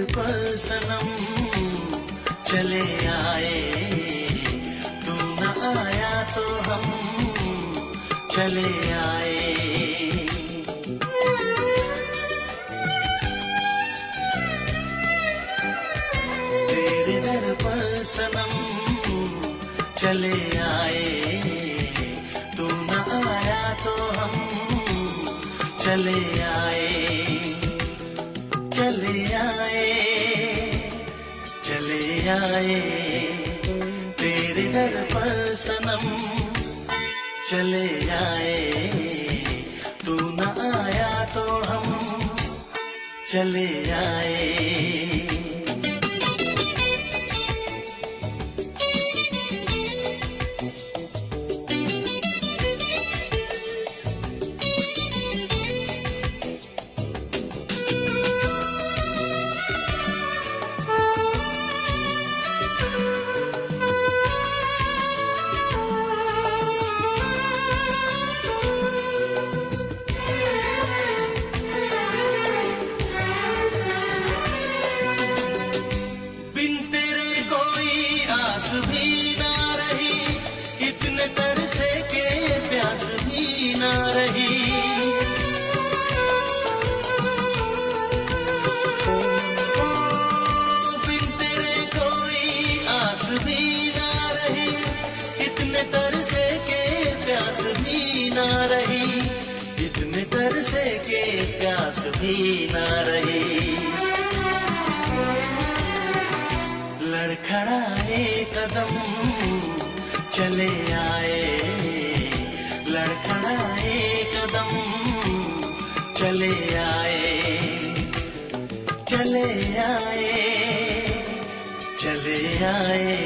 पर सनम चले आए, तू न आया तो हम चले आए। तेरे दर पर सनम चले आए, तू न आया तो हम चले आए। चले आए, चले आए, तेरे दर पर सनम चले आए, तू न आया तो हम चले आए। प्यास भी ना रही। लड़खड़ाए कदम चले आए, लड़खड़ाए कदम चले आए, चले आए, चले आए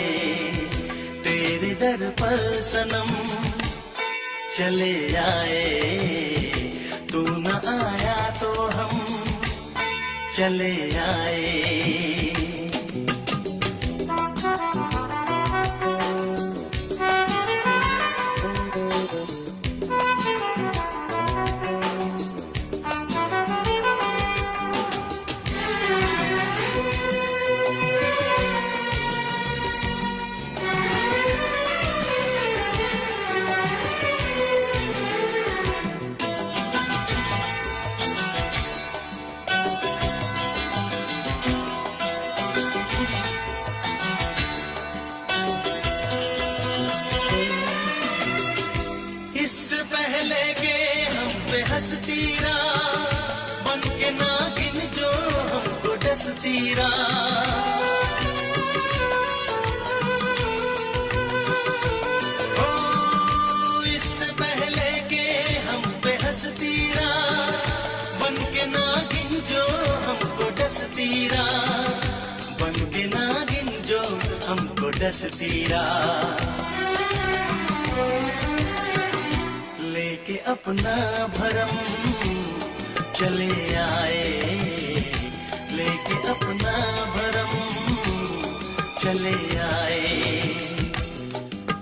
तेरे दर पर सनम, चले आए, तू न आया तो हम चले आए। इससे पहले के हम पे हंसती बन के नागिन जो हमको डसती ओ, इससे पहले के हम पे हंसती बन के नागिन जो हमको डसती बन के नागिन जो हमको डसती लेके अपना भरम चले आए, लेके अपना भरम चले आए,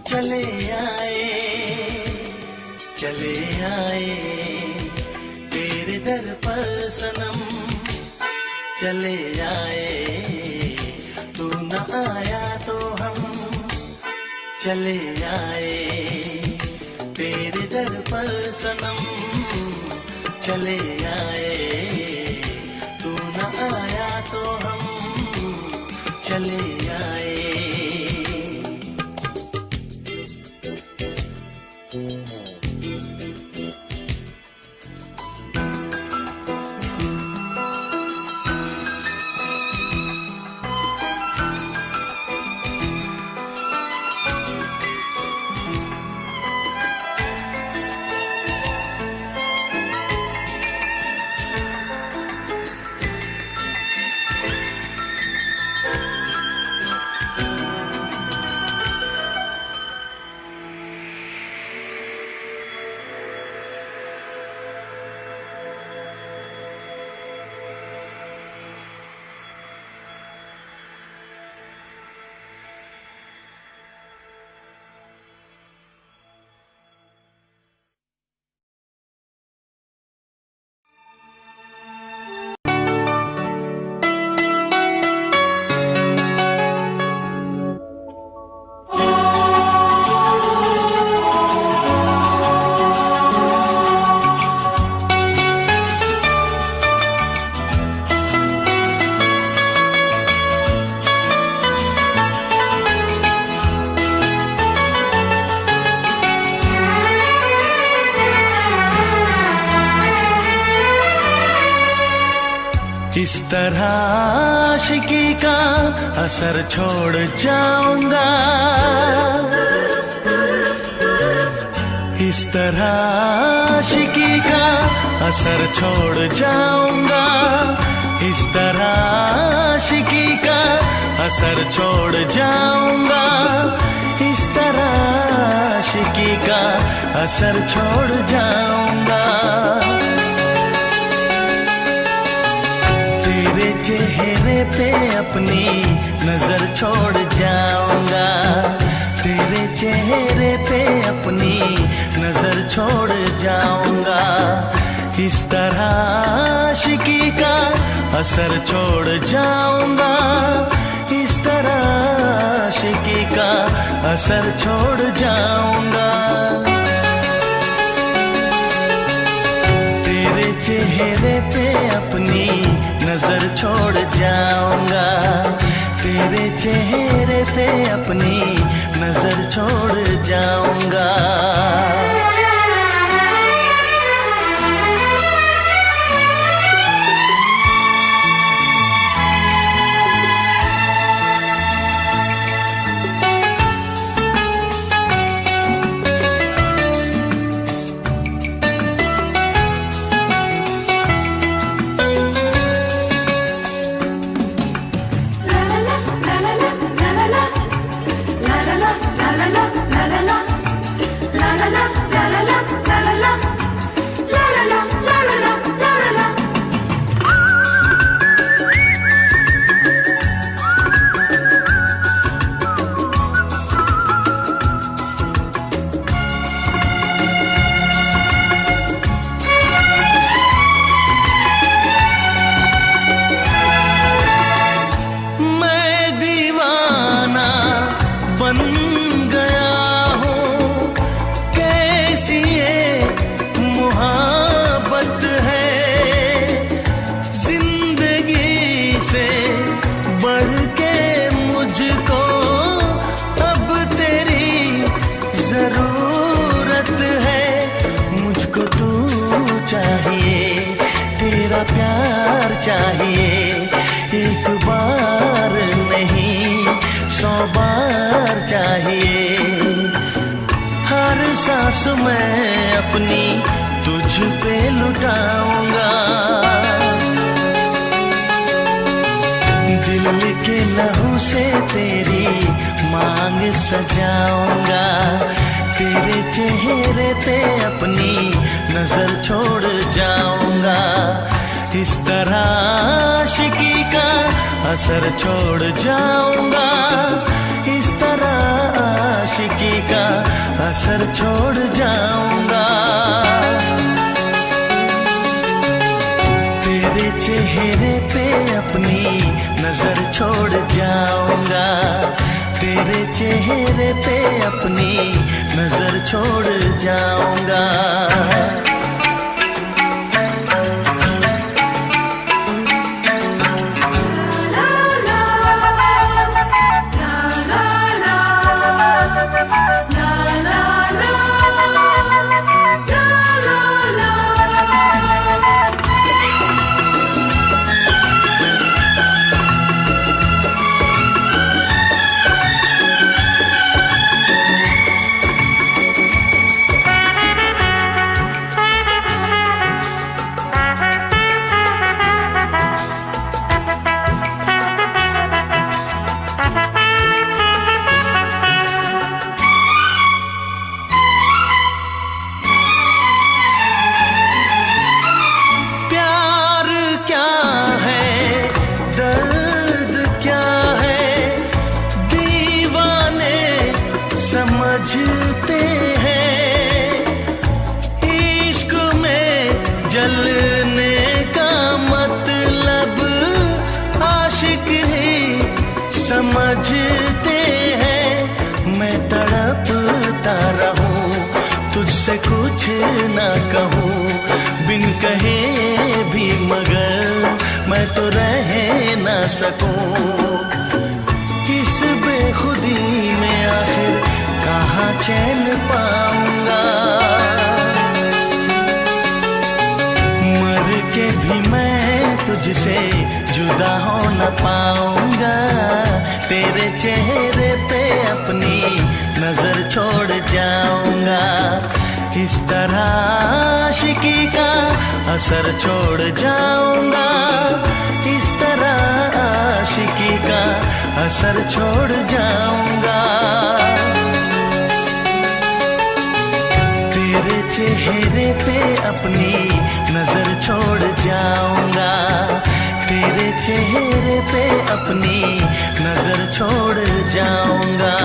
चले आए, चले आए तेरे दर पर सनम, चले आए, तू न आया तो हम चले आए तेरे दर पर सनम, चले आए, तू न आया तो हम चले आए। इस तरह आशिकी का असर छोड़ जाऊंगा, इस तरह आशिकी का असर छोड़ जाऊंगा, इस तरह आशिकी का असर छोड़ जाऊंगा, इस तरह आशिकी का असर छोड़ जाऊंगा। तेरे चेहरे पे अपनी नजर छोड़ जाऊंगा, तेरे चेहरे पे अपनी नजर छोड़ जाऊंगा, इस तरह आशिकी का असर छोड़ जाऊंगा, इस तरह आशिकी का असर छोड़ जाऊंगा। तेरे चेहरे पे अपनी नजर छोड़ जाऊंगा, तेरे चेहरे पे अपनी नजर छोड़ जाऊंगा। लुटाऊंगा। दिल के लहू से तेरी मांग सजाऊंगा। तेरे चेहरे पे अपनी नजर छोड़ जाऊंगा। इस तरह आशिकी का असर छोड़ जाऊंगा। इस तरह आशिकी का असर छोड़ जाऊंगा। तेरे चेहरे पे अपनी नजर छोड़ जाऊंगा। तेरे चेहरे पे अपनी नजर छोड़ जाऊंगा। समझते हैं इश्क में जलने का मतलब आशिक ही समझते हैं। मैं तड़पता रहूं तुझसे कुछ ना कहूं बिन कहे भी मगर मैं तो रह ना सकूं। इस बेखुदी में आखिर कहाँ चैन पाऊंगा। मर के भी मैं तुझसे जुदा हो न पाऊंगा। तेरे चेहरे पे अपनी नजर छोड़ जाऊंगा। इस तरह आशिकी का असर छोड़ जाऊंगा। इस तरह आशिकी का असर छोड़ जाऊंगा। तेरे चेहरे पे अपनी नजर छोड़ जाऊंगा। तेरे चेहरे पे अपनी नजर छोड़ जाऊंगा।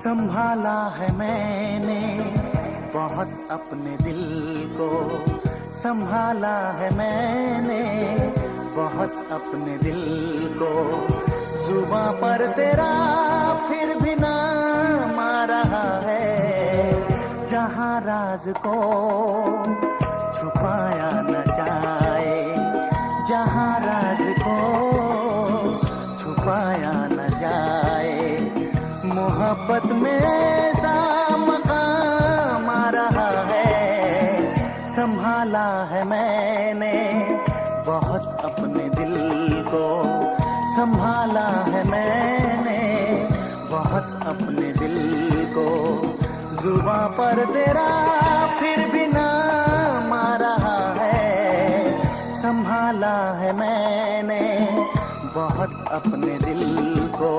संभाला है मैंने बहुत अपने दिल को। संभाला है मैंने बहुत अपने दिल को। जुबां पर तेरा फिर भी नाम आ रहा है। जहां राज को छुपाया न जाए। जहां राज को छुपाया न जाए। मोहब्बत में ऐसा मकाम आ रहा है। संभाला है मैंने बहुत अपने दिल को। संभाला है मैंने बहुत अपने दिल को। जुबां पर तेरा फिर भी नाम आ रहा है। संभाला है मैंने बहुत अपने दिल को।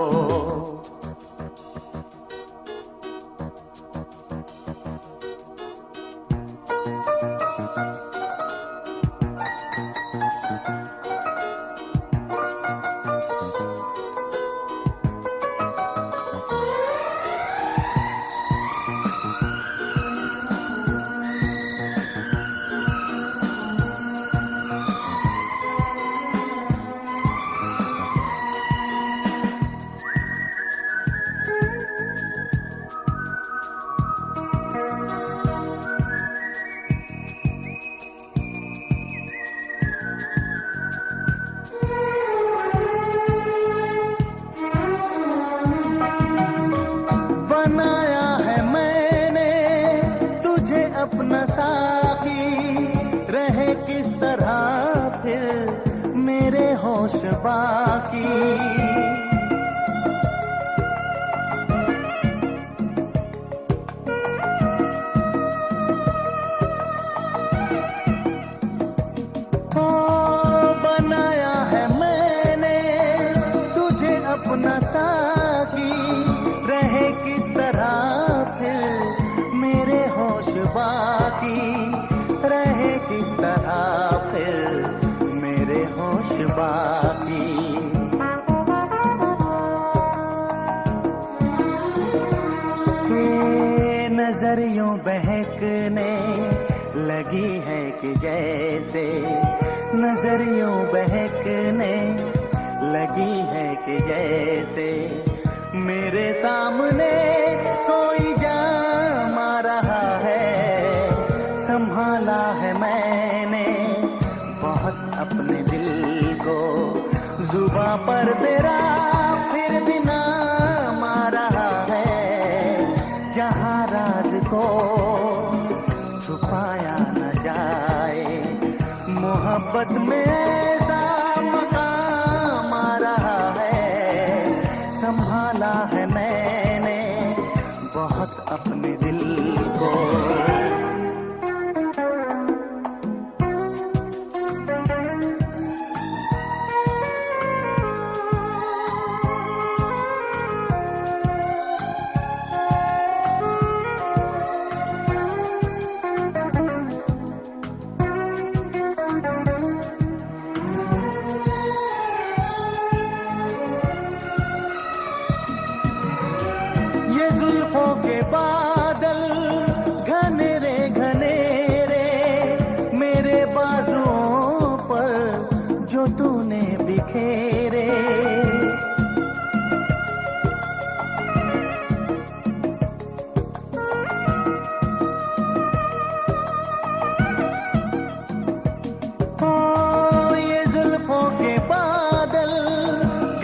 होश बाकी। बनाया है मैंने तुझे अपना साकी, रहे किस तरह फिर मेरे होश बाकी, रहे किस तरह फिर मेरे होश बाकी। ये नजर यूं बहकने लगी है कि जैसे, नजर यूं बहकने लगी है कि जैसे मेरे सामने कोई जाम आ रहा है। संभाला है मैंने बहुत अपने दिल को, जुबां पर तेरा फिर भी नाम आ रहा है। जहां राज को छुपाया न जाए, मोहब्बत में ऐसा मकाम आ रहा है। संभाला है मैंने बहुत अपने दिल को। ये जुल्फों के बादल घनेरे घनेरे मेरे बाजुओं पर जो तूने बिखेरे। ओ ये जुल्फों के बादल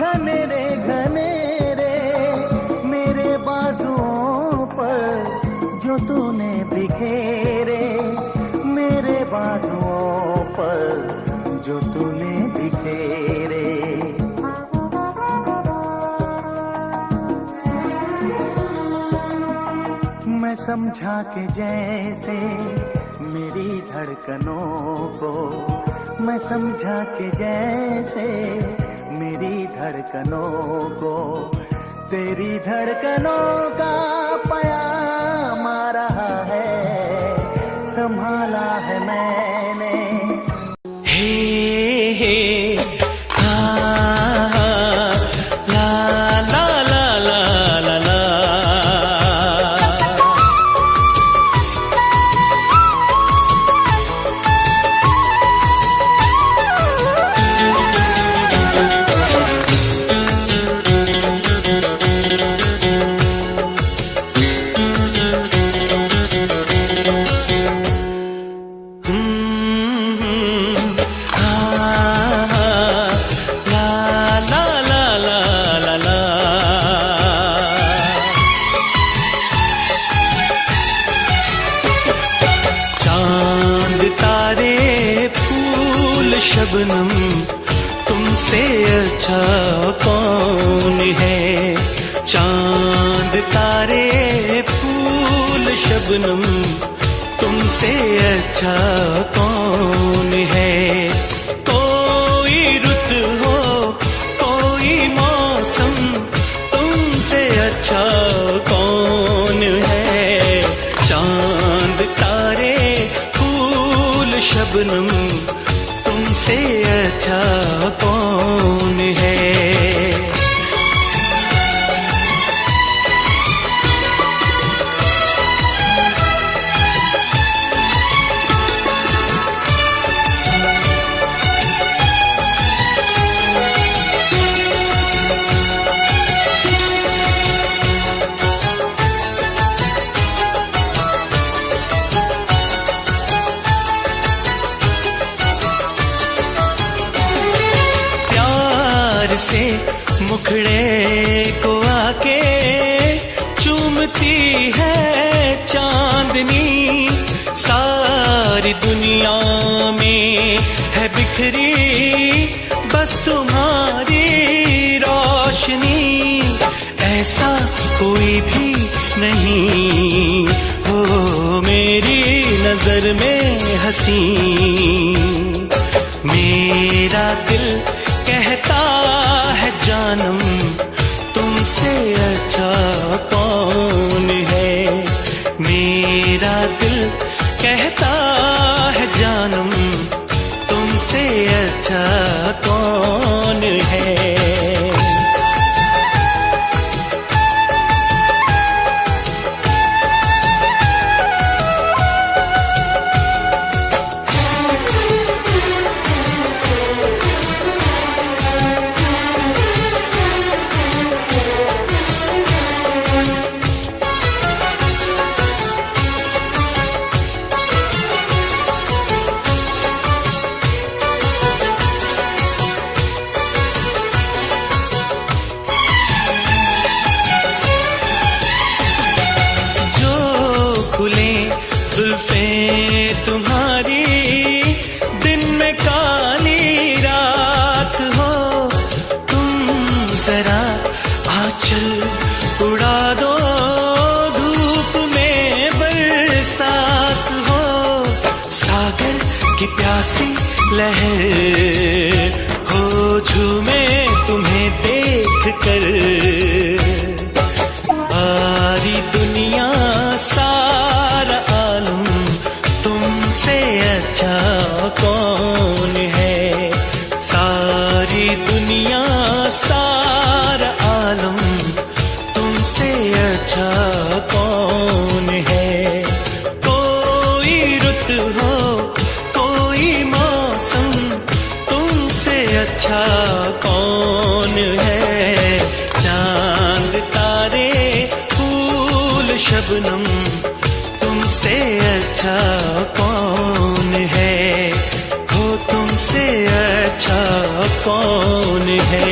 घनेरे घनेरे मेरे बाजुओं पर जो तूने बिखेरे, मेरे बाजुओं पर जो तूने बिखेरे। मैं समझा कि जैसे मेरी धड़कनों को, मैं समझा कि जैसे मेरी धड़कनों को तेरी धड़कनों का पयाम आ रहा है। संभाला है मैंने। हे हे हा ला ला ला ला ला ला। शबनम तुमसे अच्छा कौन है। चांद तारे फूल शबनम तुमसे अच्छा कौन है। कोई रुत हो कोई मौसम तुमसे अच्छा कौन है। चांद तारे फूल शबनम तुमसे अच्छा कौन है। से मुखड़े को आके चूमती है चांदनी। सारी दुनिया में है बिखरी बस तुम्हारी रोशनी, ऐसा कोई भी नहीं हो मेरी नजर में हंसी। मेरा दिल कहता है जानम तुमसे अच्छा कौन है। मेरा दिल कहता है जानम तुमसे अच्छा कौन है। जुल्फे तुम्हारी दिन में काली रात हो, तुम जरा आंचल उड़ा दो धूप में बरसात हो। सागर की प्यासी लहर हो झूमे तुम्हें देख कर। सारी दुनिया सारा आलम तुमसे अच्छा कौन है। सारी दुनिया सारा आलम तुमसे अच्छा कौन है। कोई रुत हो कोई मौसम तुमसे अच्छा कौन है। चांद तारे फूल शबनम तुमसे अच्छा कौन है। हो तुमसे अच्छा कौन है।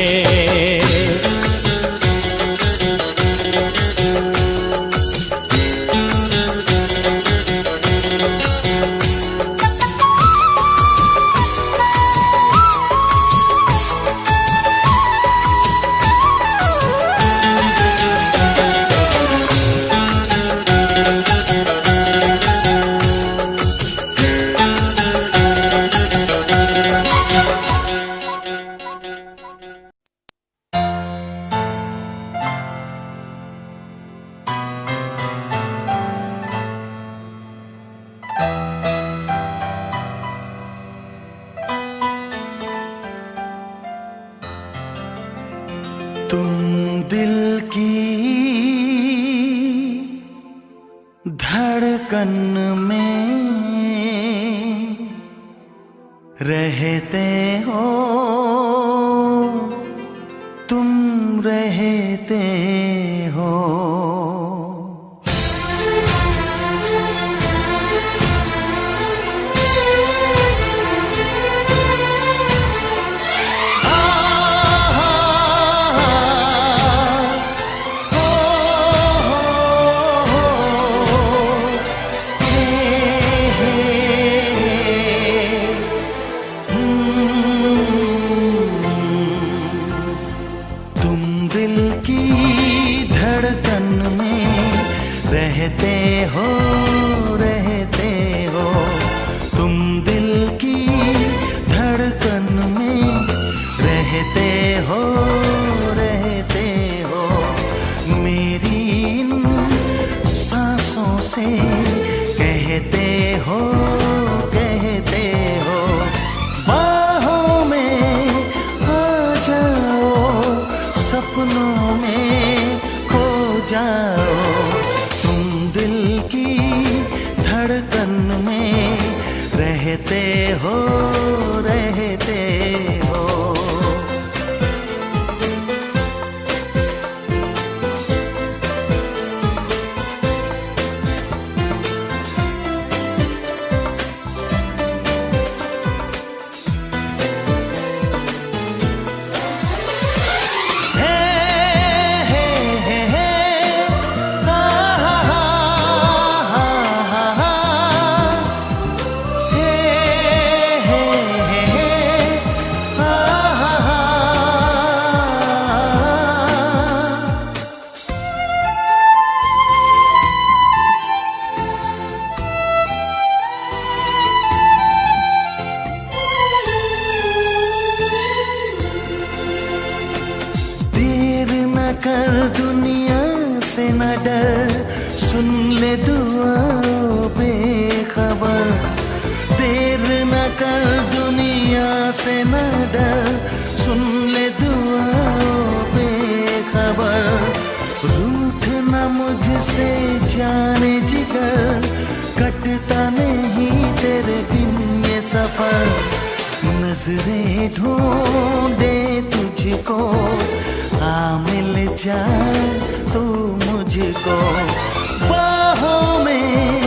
तुम दिल की धड़कन में रहते हो, तुम रहते हो। रहते हो रहते हो, तुम दिल की धड़कन में रहते हो रहते हो। मेरी इन सांसों से कहते हो कहते हो। बाहों में आ जाओ सपनों में खो जाओ। धड़कन में रहते हो रहते हो। ले दुआओं बेखबर, देर न कर दुनिया से न डर, सुन ले दुआओं बेखबर, रूठ न मुझसे जाने जिगर, कटता नहीं तेरे बिन ये सफर, नजरें ढूंढे तुझको, आ मिल जाए तू मुझको, बाहों में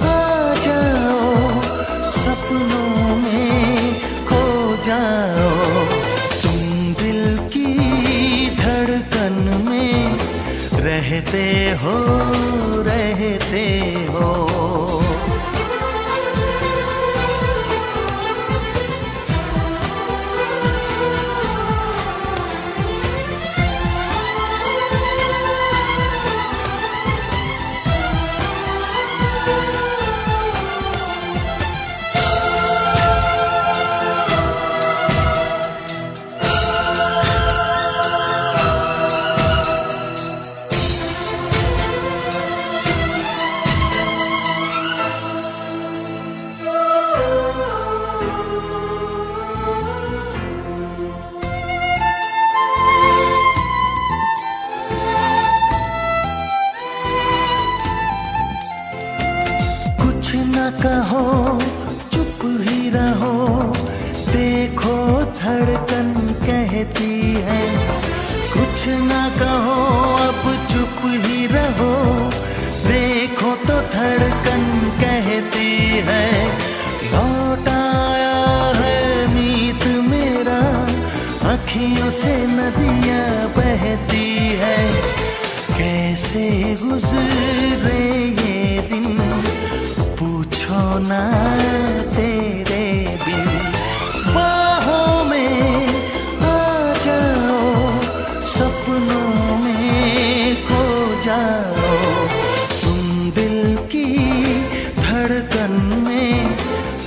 आ जाओ, सपनों में खो जाओ, तुम दिल की धड़कन में रहते हो, रहते हो। न कहो चुप ही रहो, देखो धड़कन कहती है, कुछ न कहो अब चुप ही रहो, देखो तो धड़कन कहती है, लौट आया है मीत मेरा, अखियों से नदियाँ बहती है, कैसे गुजरे ये दिन पूछो ना तेरे बिन, बाहों में आ जाओ, सपनों में खो जाओ, तुम दिल की धड़कन में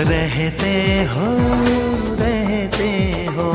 रहते हो, रहते हो।